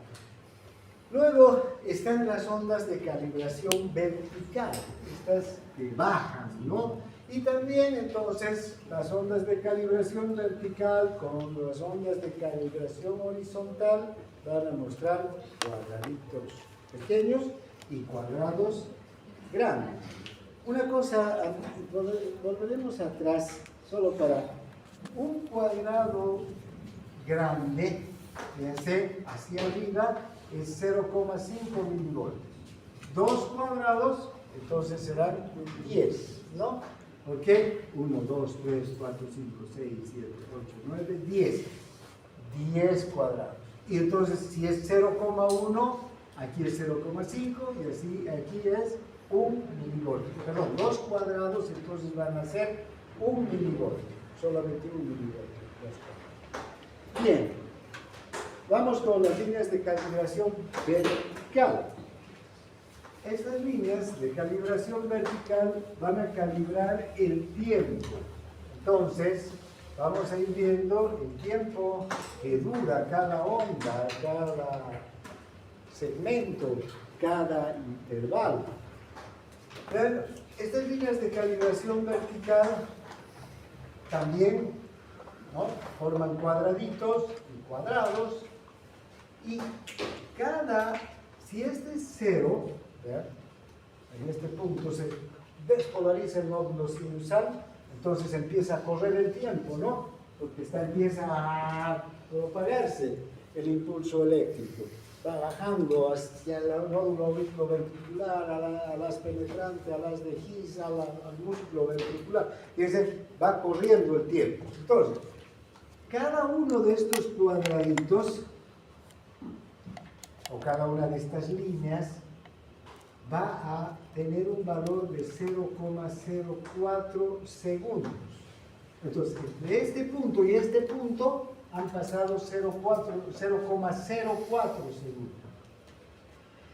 Luego están las ondas de calibración vertical, estas que bajan, ¿no? Y también entonces las ondas de calibración vertical con las ondas de calibración horizontal van a mostrar cuadraditos pequeños y cuadrados grandes. Una cosa, volveremos atrás solo para un cuadrado grande, fíjense, hacia arriba es 0,5 milivoltios. 2 cuadrados, entonces serán 10, ¿no? ¿Ok? 1, 2, 3, 4, 5, 6, 7, 8, 9, 10. 10 cuadrados. Y entonces, si es 0,1, aquí es 0,5 y así aquí es 1 milivoltio. Perdón, 2 cuadrados, entonces van a ser 1 milivoltio. Solamente 1 milivoltio. Bien. Vamos con las líneas de calibración vertical. Estas líneas de calibración vertical van a calibrar el tiempo. Entonces, vamos a ir viendo el tiempo que dura cada onda, cada segmento, cada intervalo. Pero estas líneas de calibración vertical también, ¿no?, forman cuadraditos y cuadrados. Y si este es 0, ¿verdad?, en este punto se despolariza el nódulo sinusal, entonces empieza a correr el tiempo, ¿no? Porque empieza a propagarse el impulso eléctrico. Va bajando hacia el nódulo auriculoventricular, a las penetrantes, a las de His, al músculo ventricular. Y va corriendo el tiempo. Entonces, cada uno de estos cuadraditos, o cada una de estas líneas, va a tener un valor de 0,04 segundos. Entonces, entre este punto y este punto han pasado 0,04 segundos.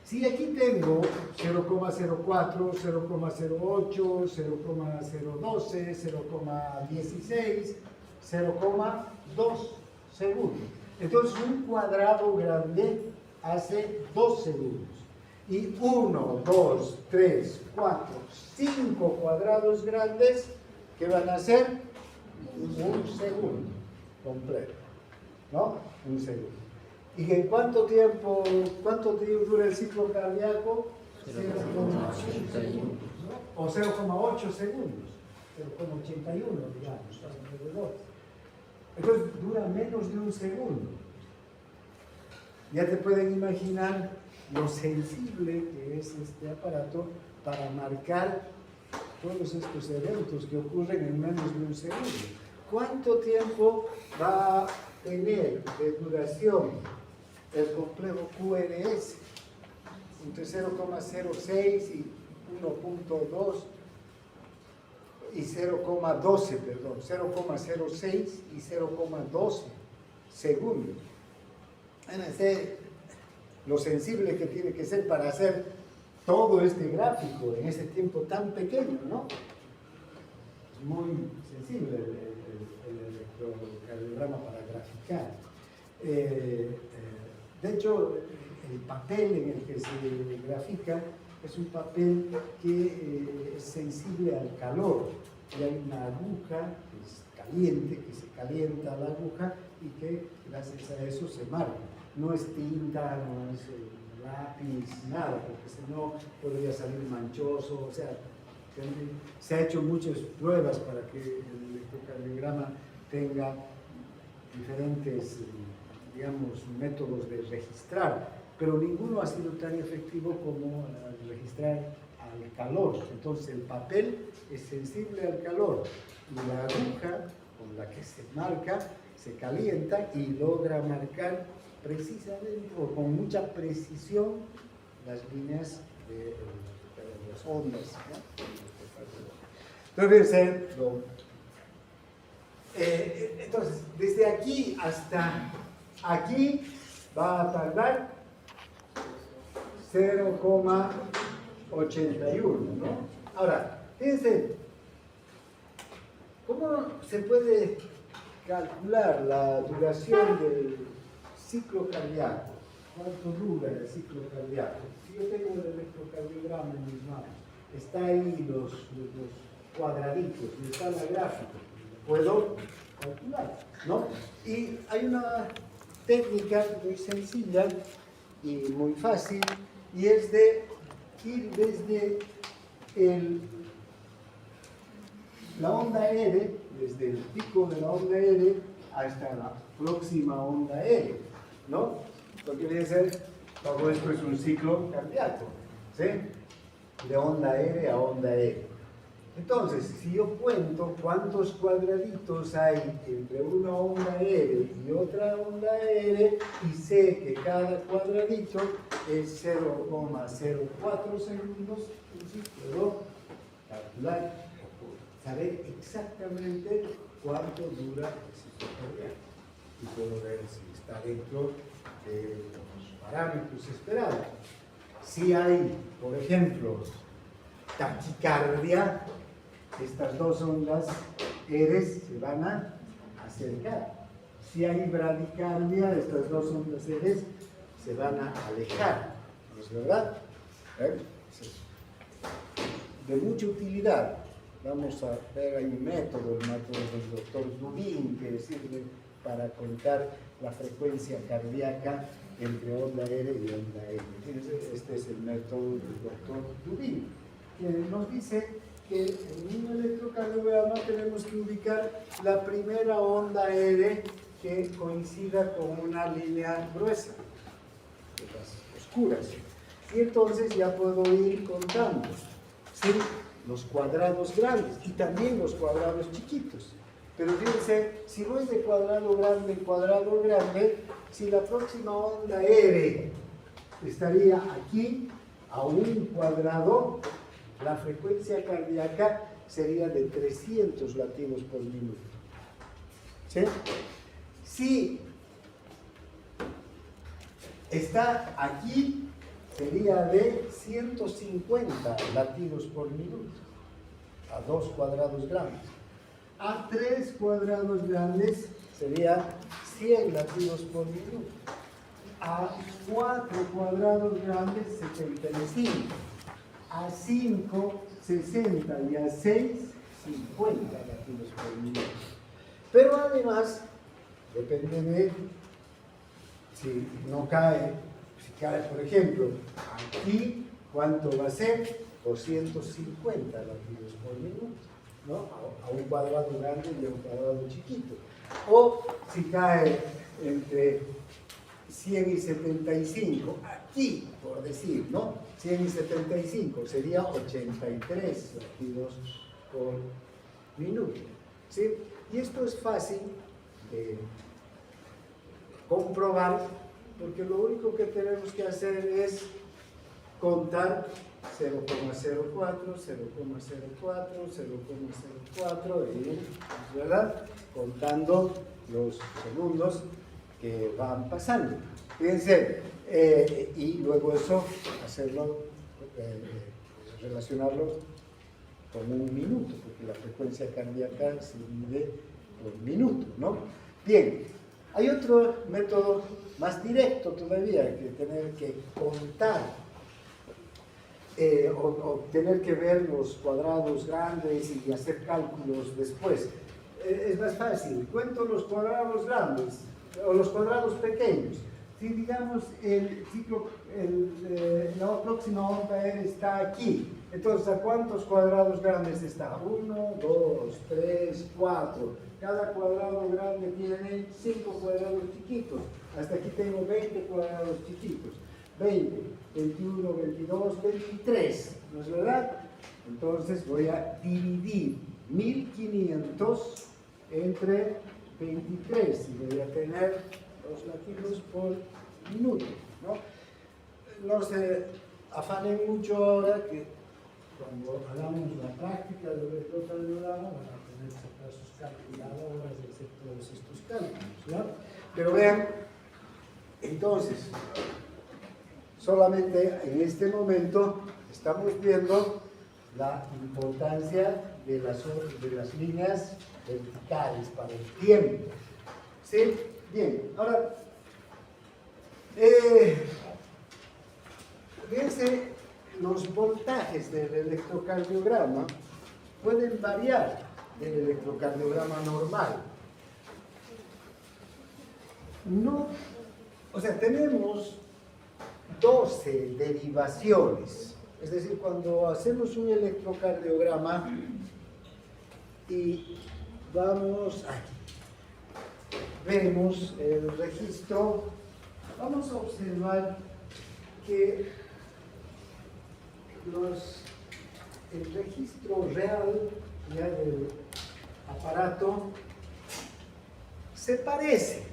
Si aquí tengo 0,04, 0,08, 0,012, 0,16, 0,2 segundos. Entonces, un cuadrado grande hace 2 segundos. Y 1, 2, 3, 4, 5 cuadrados grandes que van a ser 1 segundo completo, ¿no? 1 segundo. ¿Y en cuánto tiempo dura el ciclo cardíaco? 0,8 segundos, ¿no? O 0,8 segundos, 0,81, digamos, alrededor. Entonces dura menos de 1 segundo. Ya te pueden imaginar lo sensible que es este aparato para marcar todos estos eventos que ocurren en menos de 1 segundo. ¿Cuánto tiempo va a tener de duración el complejo QRS? Entre 0,06 y 1,2 y 0,12, perdón, 0,06 y 0,12 segundos. Fíjense lo sensible que tiene que ser para hacer todo este gráfico en ese tiempo tan pequeño, ¿no? Es muy sensible el electrocardiograma para graficar. De hecho, el papel en el que se grafica es un papel que es sensible al calor. Y hay una aguja que es caliente, que se calienta la aguja y que gracias a eso se marca. No es tinta, no es lápiz, nada, porque si no podría salir manchoso. O sea, se ha hecho muchas pruebas para que el electrocardiograma tenga diferentes, digamos, métodos de registrar, pero ninguno ha sido tan efectivo como registrar al calor. Entonces el papel es sensible al calor y la aguja con la que se marca se calienta y logra marcar precisamente o con mucha precisión las líneas de las ondas, ¿no? Entonces, entonces, desde aquí hasta aquí va a tardar 0,81, ¿no? Ahora, fíjense, ¿cómo se puede calcular la duración del ciclo cardíaco? ¿Cuánto dura el ciclo cardíaco? Si yo tengo el electrocardiograma en mis manos, está ahí los cuadraditos y está la gráfica, puedo calcular, ¿no? Y hay una técnica muy sencilla y muy fácil, y es de ir desde la onda R, desde el pico de la onda R hasta la próxima onda R, ¿no? Lo que viene a ser, todo esto es un ciclo cardíaco, ¿sí? De onda R a onda R. Entonces, si yo cuento cuántos cuadraditos hay entre una onda R y otra onda R y sé que cada cuadradito es 0,04 segundos, entonces puedo calcular, saber exactamente cuánto dura el ciclo cardíaco y puedo ver si está dentro de los parámetros esperados. Si hay, por ejemplo, taquicardia, estas dos ondas R se van a acercar. Si hay bradicardia, estas dos ondas R se van a alejar. ¿No es verdad? De mucha utilidad. Vamos a ver, hay un método, el método del doctor Dubin, que sirve para contar la frecuencia cardíaca entre onda R y onda L. Este es el método del doctor Dubin, que nos dice que en un electrocardiograma tenemos que ubicar la primera onda R que coincida con una línea gruesa, de las oscuras. Y entonces ya puedo ir contando, ¿sí?, los cuadrados grandes y también los cuadrados chiquitos. Pero fíjense, si voy de cuadrado grande en cuadrado grande, si la próxima onda R estaría aquí, a un cuadrado, la frecuencia cardíaca sería de 300 latidos por minuto. ¿Sí? Si está aquí, sería de 150 latidos por minuto, a 2 cuadrados grandes. A 3 cuadrados grandes sería 100 latidos por minuto. A 4 cuadrados grandes, 75. A 5, 60 y a 6, 50 latidos por minuto. Pero además, depende de si no cae, si cae, por ejemplo, aquí, ¿cuánto va a ser? 250 latidos por minuto, ¿no? A un cuadrado grande y a un cuadrado chiquito. O si cae entre 100 y 75, aquí, por decir, ¿no? 100 y 75 sería 83 latidos por minuto, ¿sí? Y esto es fácil de comprobar, porque lo único que tenemos que hacer es contar 0,04, 0,04, 0,04, ¿verdad? Contando los segundos que van pasando. Fíjense, y luego eso, hacerlo, relacionarlo con un minuto, porque la frecuencia cardíaca se mide por minuto, ¿no? Bien, hay otro método más directo todavía, que tener que contar o tener que ver los cuadrados grandes y hacer cálculos después. Es más fácil, cuento los cuadrados grandes o los cuadrados pequeños. Si digamos la próxima onda R está aquí, entonces ¿a cuántos cuadrados grandes está? 1, 2, 3, 4. Cada cuadrado grande tiene 5 cuadrados chiquitos. Hasta aquí tengo 20 cuadrados chiquitos. 20, 21, 22, 23, ¿no es verdad? Entonces voy a dividir 1500 entre 23 y voy a tener los latidos por minuto, ¿no? No se afanen mucho ahora que cuando hagamos la práctica del electrocardiograma van a tener que sacar sus calculadoras y hacer todos estos cálculos, ¿no? Pero vean, entonces, solamente en este momento estamos viendo la importancia de las líneas verticales para el tiempo. ¿Sí? Bien, ahora, fíjense, los voltajes del electrocardiograma pueden variar del electrocardiograma normal. No, o sea, tenemos 12 derivaciones. Es decir, cuando hacemos un electrocardiograma y vamos aquí, vemos el registro, vamos a observar que el registro real ya del aparato se parece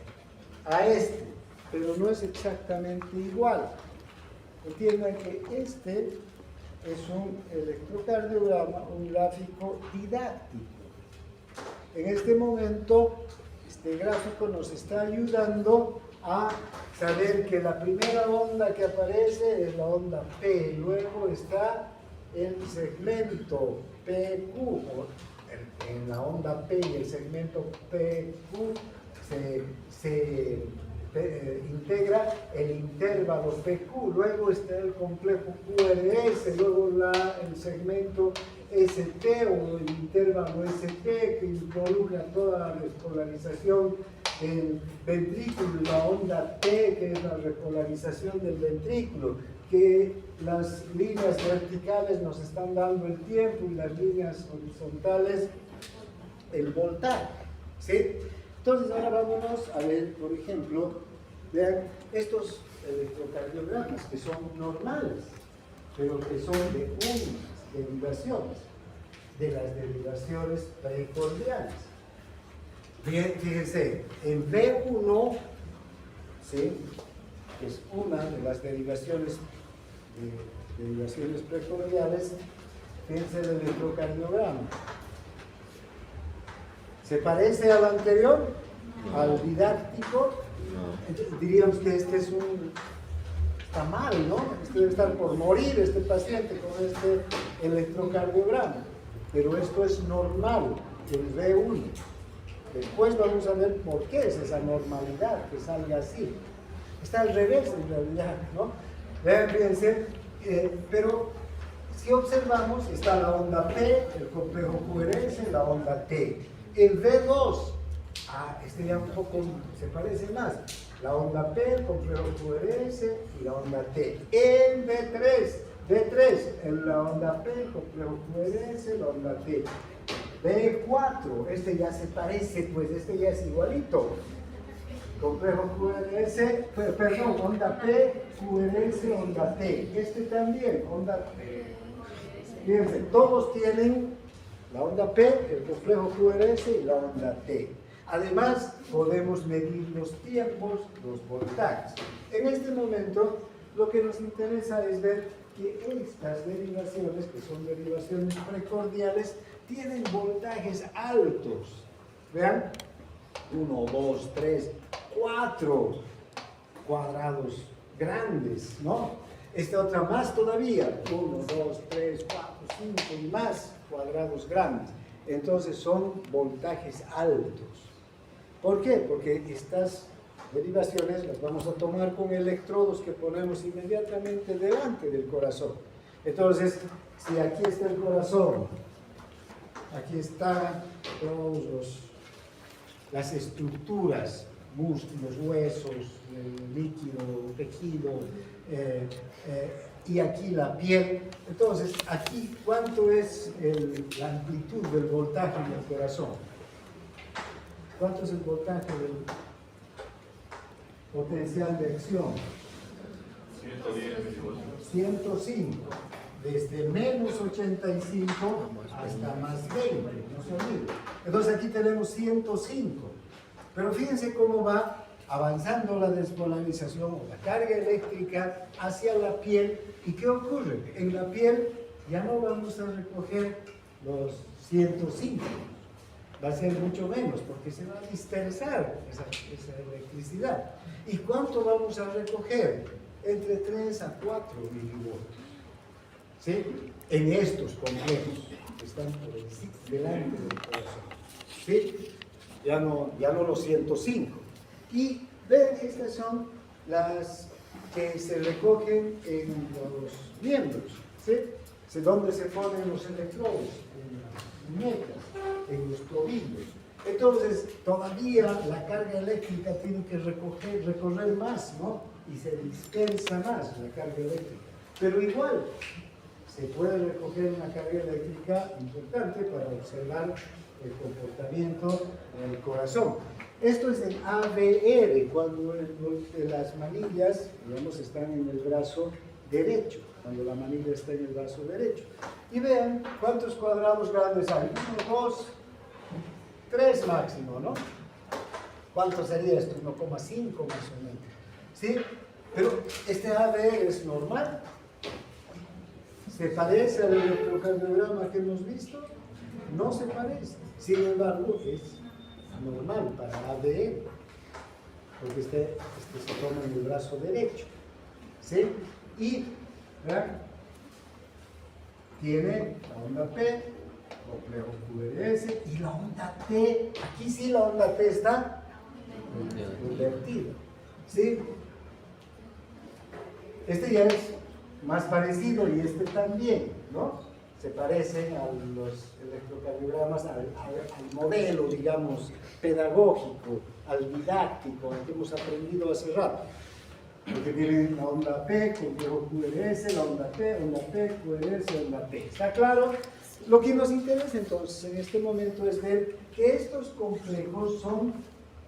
a este, pero no es exactamente igual. Entiendan que este es un electrocardiograma, un gráfico didáctico. En este momento, este gráfico nos está ayudando a saber que la primera onda que aparece es la onda P, luego está el segmento PQ, en la onda P y el segmento PQ se integra el intervalo PQ, luego está el complejo QRS, luego el segmento ST o el intervalo ST que involucra toda la repolarización del ventrículo, la onda T que es la repolarización del ventrículo, que las líneas verticales nos están dando el tiempo y las líneas horizontales el voltaje, ¿sí? Entonces ahora vámonos a ver, por ejemplo, vean estos electrocardiogramas que son normales, pero que son de unas derivaciones, de las derivaciones precordiales. Bien, fíjense, en B1, ¿sí?, que es una de las derivaciones precordiales, fíjense el electrocardiograma. ¿Se parece al anterior? ¿Al didáctico? No. Diríamos que este es está mal, ¿no? Este debe estar por morir, este paciente, con este electrocardiograma. Pero esto es normal, el B1. Después vamos a ver por qué es esa normalidad, que salga así. Está al revés, en realidad, ¿no? Vean, fíjense, pero si observamos, está la onda P, el complejo QRS, la onda T. El V2, este ya un poco se parece más. La onda P, el complejo QRS y la onda T. El V3, la onda P, el complejo QRS, la onda T. V4, este ya se parece, pues este ya es igualito. Complejo QRS, perdón, onda P, QRS, onda T. Este también, onda P. Fíjense, todos tienen la onda P, el complejo QRS y la onda T. Además, podemos medir los tiempos, los voltajes. En este momento, lo que nos interesa es ver que estas derivaciones, que son derivaciones precordiales, tienen voltajes altos. Vean, 1, 2, 3, 4 cuadrados grandes, ¿no? Esta otra más todavía, 1, 2, 3, 4, 5 y más cuadrados grandes. Entonces son voltajes altos. ¿Por qué? Porque estas derivaciones las vamos a tomar con electrodos que ponemos inmediatamente delante del corazón. Entonces, si aquí está el corazón, aquí están todas las estructuras, músculos, huesos, líquido, tejido, y aquí la piel. Entonces, aquí, ¿cuánto es la amplitud del voltaje del corazón? ¿Cuánto es el voltaje del potencial de acción? 110 milivoltios. 105. Desde menos 85 hasta más 20, no se olvide. Entonces aquí tenemos 105. Pero fíjense cómo va avanzando la despolarización o la carga eléctrica hacia la piel. ¿Y qué ocurre? En la piel ya no vamos a recoger los 105. Va a ser mucho menos porque se va a dispersar esa electricidad. ¿Y cuánto vamos a recoger? Entre 3 a 4 milivoltios. ¿Sí? En estos complejos que están por delante del corazón. ¿Sí? Ya no los 105. Y ven, estas son las que se recogen en los miembros. ¿Sí? ¿Dónde se ponen los electrodos? En las muñecas, en los tobillos. Entonces, todavía la carga eléctrica tiene que recorrer más, ¿no? Y se dispersa más la carga eléctrica. Pero igual, se puede recoger una carga eléctrica importante para observar el comportamiento del corazón. Esto es en ABR, cuando las manillas, digamos, están en el brazo derecho, cuando la manilla está en el brazo derecho. Y vean cuántos cuadrados grandes hay. 1, 2, 3 máximo, ¿no? ¿Cuánto sería esto? 1,5 más o menos. ¿Sí? Pero este ABR es normal. ¿Se parece al electrocardiograma que hemos visto? No se parece. Sin embargo, es normal para ADN, porque este se toma en el brazo derecho. ¿Sí? Y, ¿verdad? Tiene la onda P, complejo QRS, y la onda T. Aquí sí la onda T está invertida. ¿Sí? Este ya es más parecido y este también, ¿no? Se parecen a los electrocardiogramas, al modelo, digamos, pedagógico, al didáctico, al que hemos aprendido hace rato. Porque tienen la onda P, complejo QRS, la onda P, QRS, onda T. ¿Está claro? Lo que nos interesa entonces en este momento es ver que estos complejos son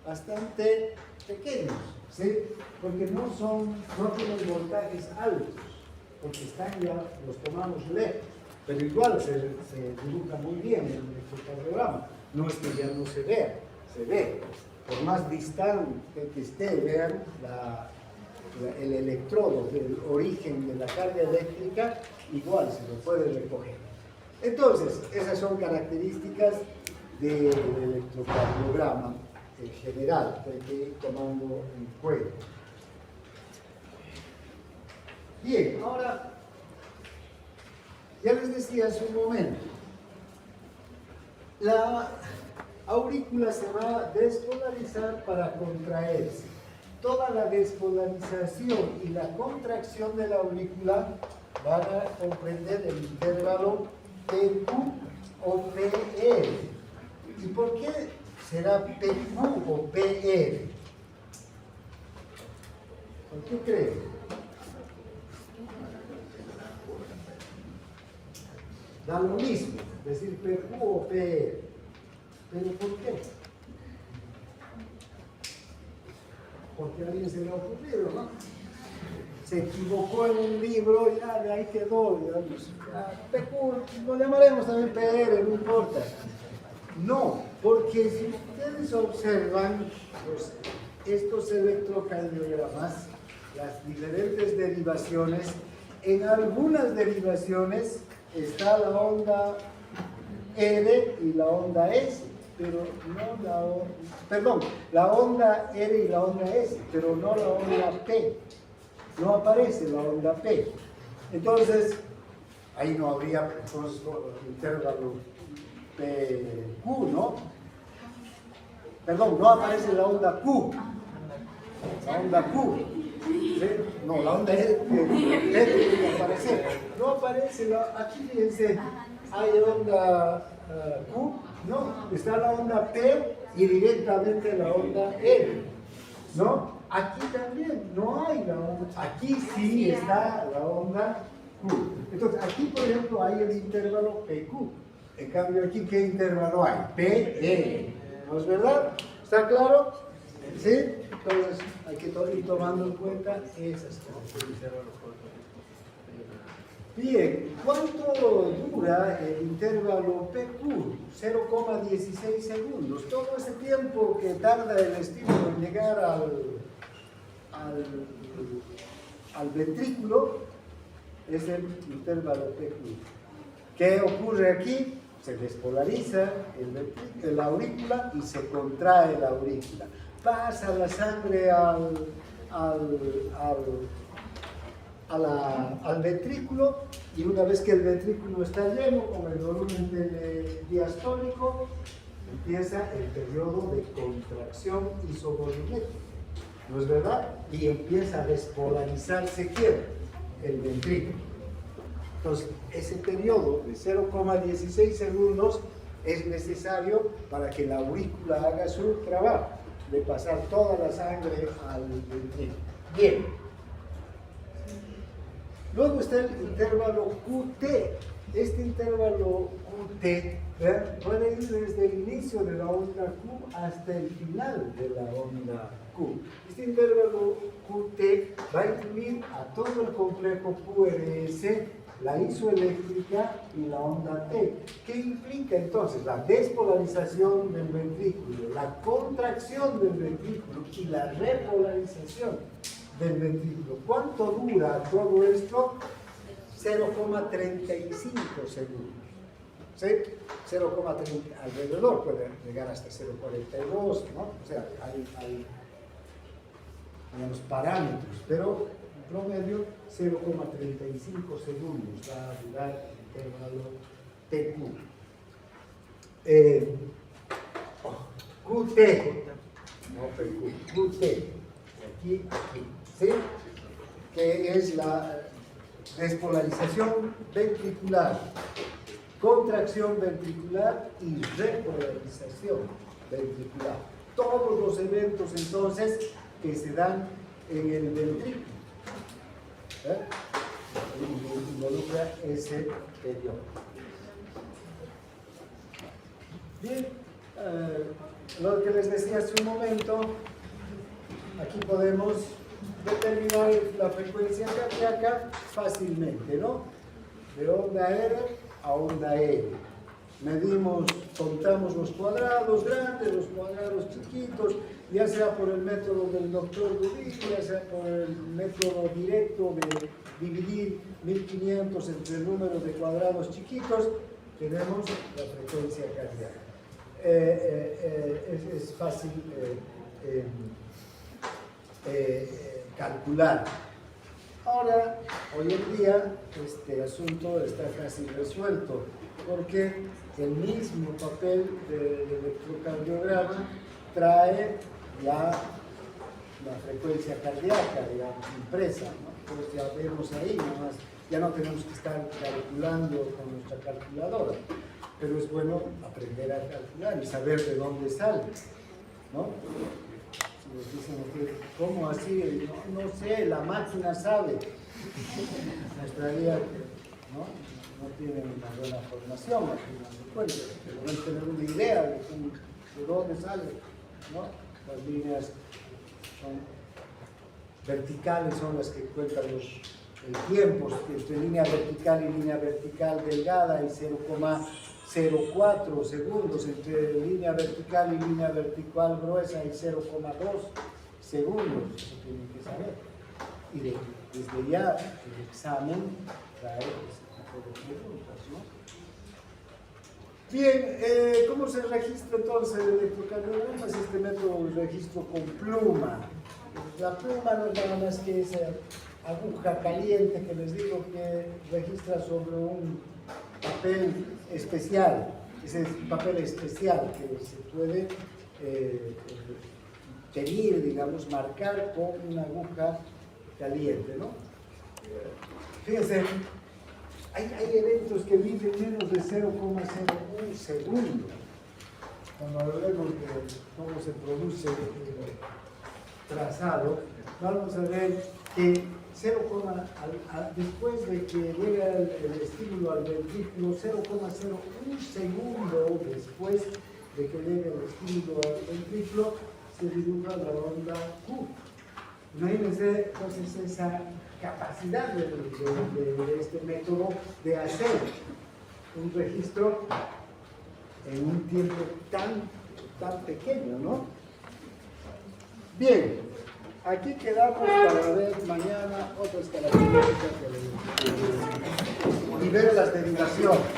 bastante pequeños, ¿sí? Porque no tienen voltajes altos, porque están ya, los tomamos lejos, pero igual se dibuja muy bien en el electrocardiograma. No es que ya no se vea, se ve. Por más distante que esté, vean el electrodo del origen de la carga eléctrica, igual se lo puede recoger. Entonces, esas son características del electrocardiograma en general, que hay que ir tomando en cuenta. Bien, ahora, ya les decía hace un momento, la aurícula se va a despolarizar para contraerse. Toda la despolarización y la contracción de la aurícula van a comprender el intervalo PQ o PR. ¿Y por qué será PQ o PR? ¿Por qué creen? Da lo mismo, decir PQ o PR. ¿Pero por qué? Porque a alguien se le ha ocurrido, ¿no? Se equivocó en un libro, ya de ahí quedó, digamos. PQ, lo llamaremos también PR, no importa. No, porque si ustedes observan estos electrocardiogramas, las diferentes derivaciones, en algunas derivaciones está la onda R y la onda S, pero no la onda R y la onda S, pero no la onda P. No aparece la onda P. Entonces, ahí no habría entonces, intervalo PQ, ¿no? Perdón, no aparece la onda Q. La onda Q. ¿Sí? No, la onda R tiene que aparecer. No aparece, aquí fíjense, hay onda Q, no, está la onda P y directamente la onda R, ¿no? Aquí también no hay la onda, aquí sí está la onda Q. Entonces, aquí por ejemplo hay el intervalo PQ. En cambio aquí, ¿qué intervalo hay? PE. ¿No es verdad? ¿Está claro? ¿Sí? Entonces hay que ir tomando en cuenta esas cosas. Bien, ¿cuánto dura el intervalo PQ? 0,16 segundos. Todo ese tiempo que tarda el estímulo en llegar al ventrículo es el intervalo PQ. ¿Qué ocurre aquí? Se despolariza la aurícula y se contrae la aurícula. Pasa la sangre al ventrículo y una vez que el ventrículo está lleno con el volumen diastólico, empieza el periodo de contracción isovolumétrica, ¿no es verdad? Y empieza a despolarizarse ¿quién? El ventrículo. Entonces, ese periodo de 0,16 segundos es necesario para que la aurícula haga su trabajo de pasar toda la sangre al ventrículo. Bien. Luego está el intervalo QT. Este intervalo QT puede ir desde el inicio de la onda Q hasta el final de la onda Q. Este intervalo QT va a incluir a todo el complejo QRS, la isoeléctrica y la onda T. ¿Qué implica entonces? La despolarización del ventrículo, la contracción del ventrículo y la repolarización del ventrículo. ¿Cuánto dura todo esto? 0,35 segundos. ¿Sí? 0,30 alrededor, puede llegar hasta 0,42, ¿no? O sea, hay unos parámetros, pero en promedio 0,35 segundos va a durar el intervalo TQ. QT, no PQ, QT, aquí, ¿sí? Que es la despolarización ventricular, contracción ventricular y repolarización ventricular. Todos los eventos entonces que se dan en el ventrículo. Involucra ese periodo. Bien, lo que les decía hace un momento, aquí podemos determinar la frecuencia cardíaca fácilmente, ¿no? De onda R a onda E. Medimos, contamos los cuadrados grandes, los cuadrados chiquitos, ya sea por el método del doctor Dubin, ya sea por el método directo de dividir 1500 entre el número de cuadrados chiquitos, tenemos la frecuencia cardíaca. Es fácil calcular. Ahora, hoy en día, este asunto está casi resuelto, porque el mismo papel del electrocardiograma trae la frecuencia cardíaca, digamos, impresa, ¿no? Entonces ya vemos ahí, nomás, ya no tenemos que estar calculando con nuestra calculadora, pero es bueno aprender a calcular y saber de dónde sale, ¿no? Si nos dicen, ¿cómo así? No sé, la máquina sabe. Mostraría que no tienen una buena formación, pero deben tener una idea de dónde sale, ¿no? Las líneas son verticales, son las que cuentan los tiempos entre línea vertical y línea vertical delgada, hay 0,04 segundos, entre línea vertical y línea vertical gruesa hay 0,2 segundos, eso tienen que saber. Y desde ya el examen trae ese tipo de preguntas, ¿no? Bien, ¿cómo se registra entonces el electrocardiograma? Es este método de registro con pluma. La pluma no es nada más que esa aguja caliente que les digo que registra sobre un papel especial. Ese es un papel especial que se puede teñir, digamos, marcar con una aguja caliente, ¿no? Fíjense, hay eventos que miden menos de 0,01 segundo. Cuando hablemos de cómo se produce el trazado, vamos a ver que después de que llega el estímulo al ventrículo, 0,01 segundo después de que llegue el estímulo al ventrículo, se dibuja la onda Q. Imagínense entonces esa capacidad de este método de hacer un registro en un tiempo tan pequeño, ¿no? Bien, aquí quedamos para ver mañana otras características y ver las derivaciones.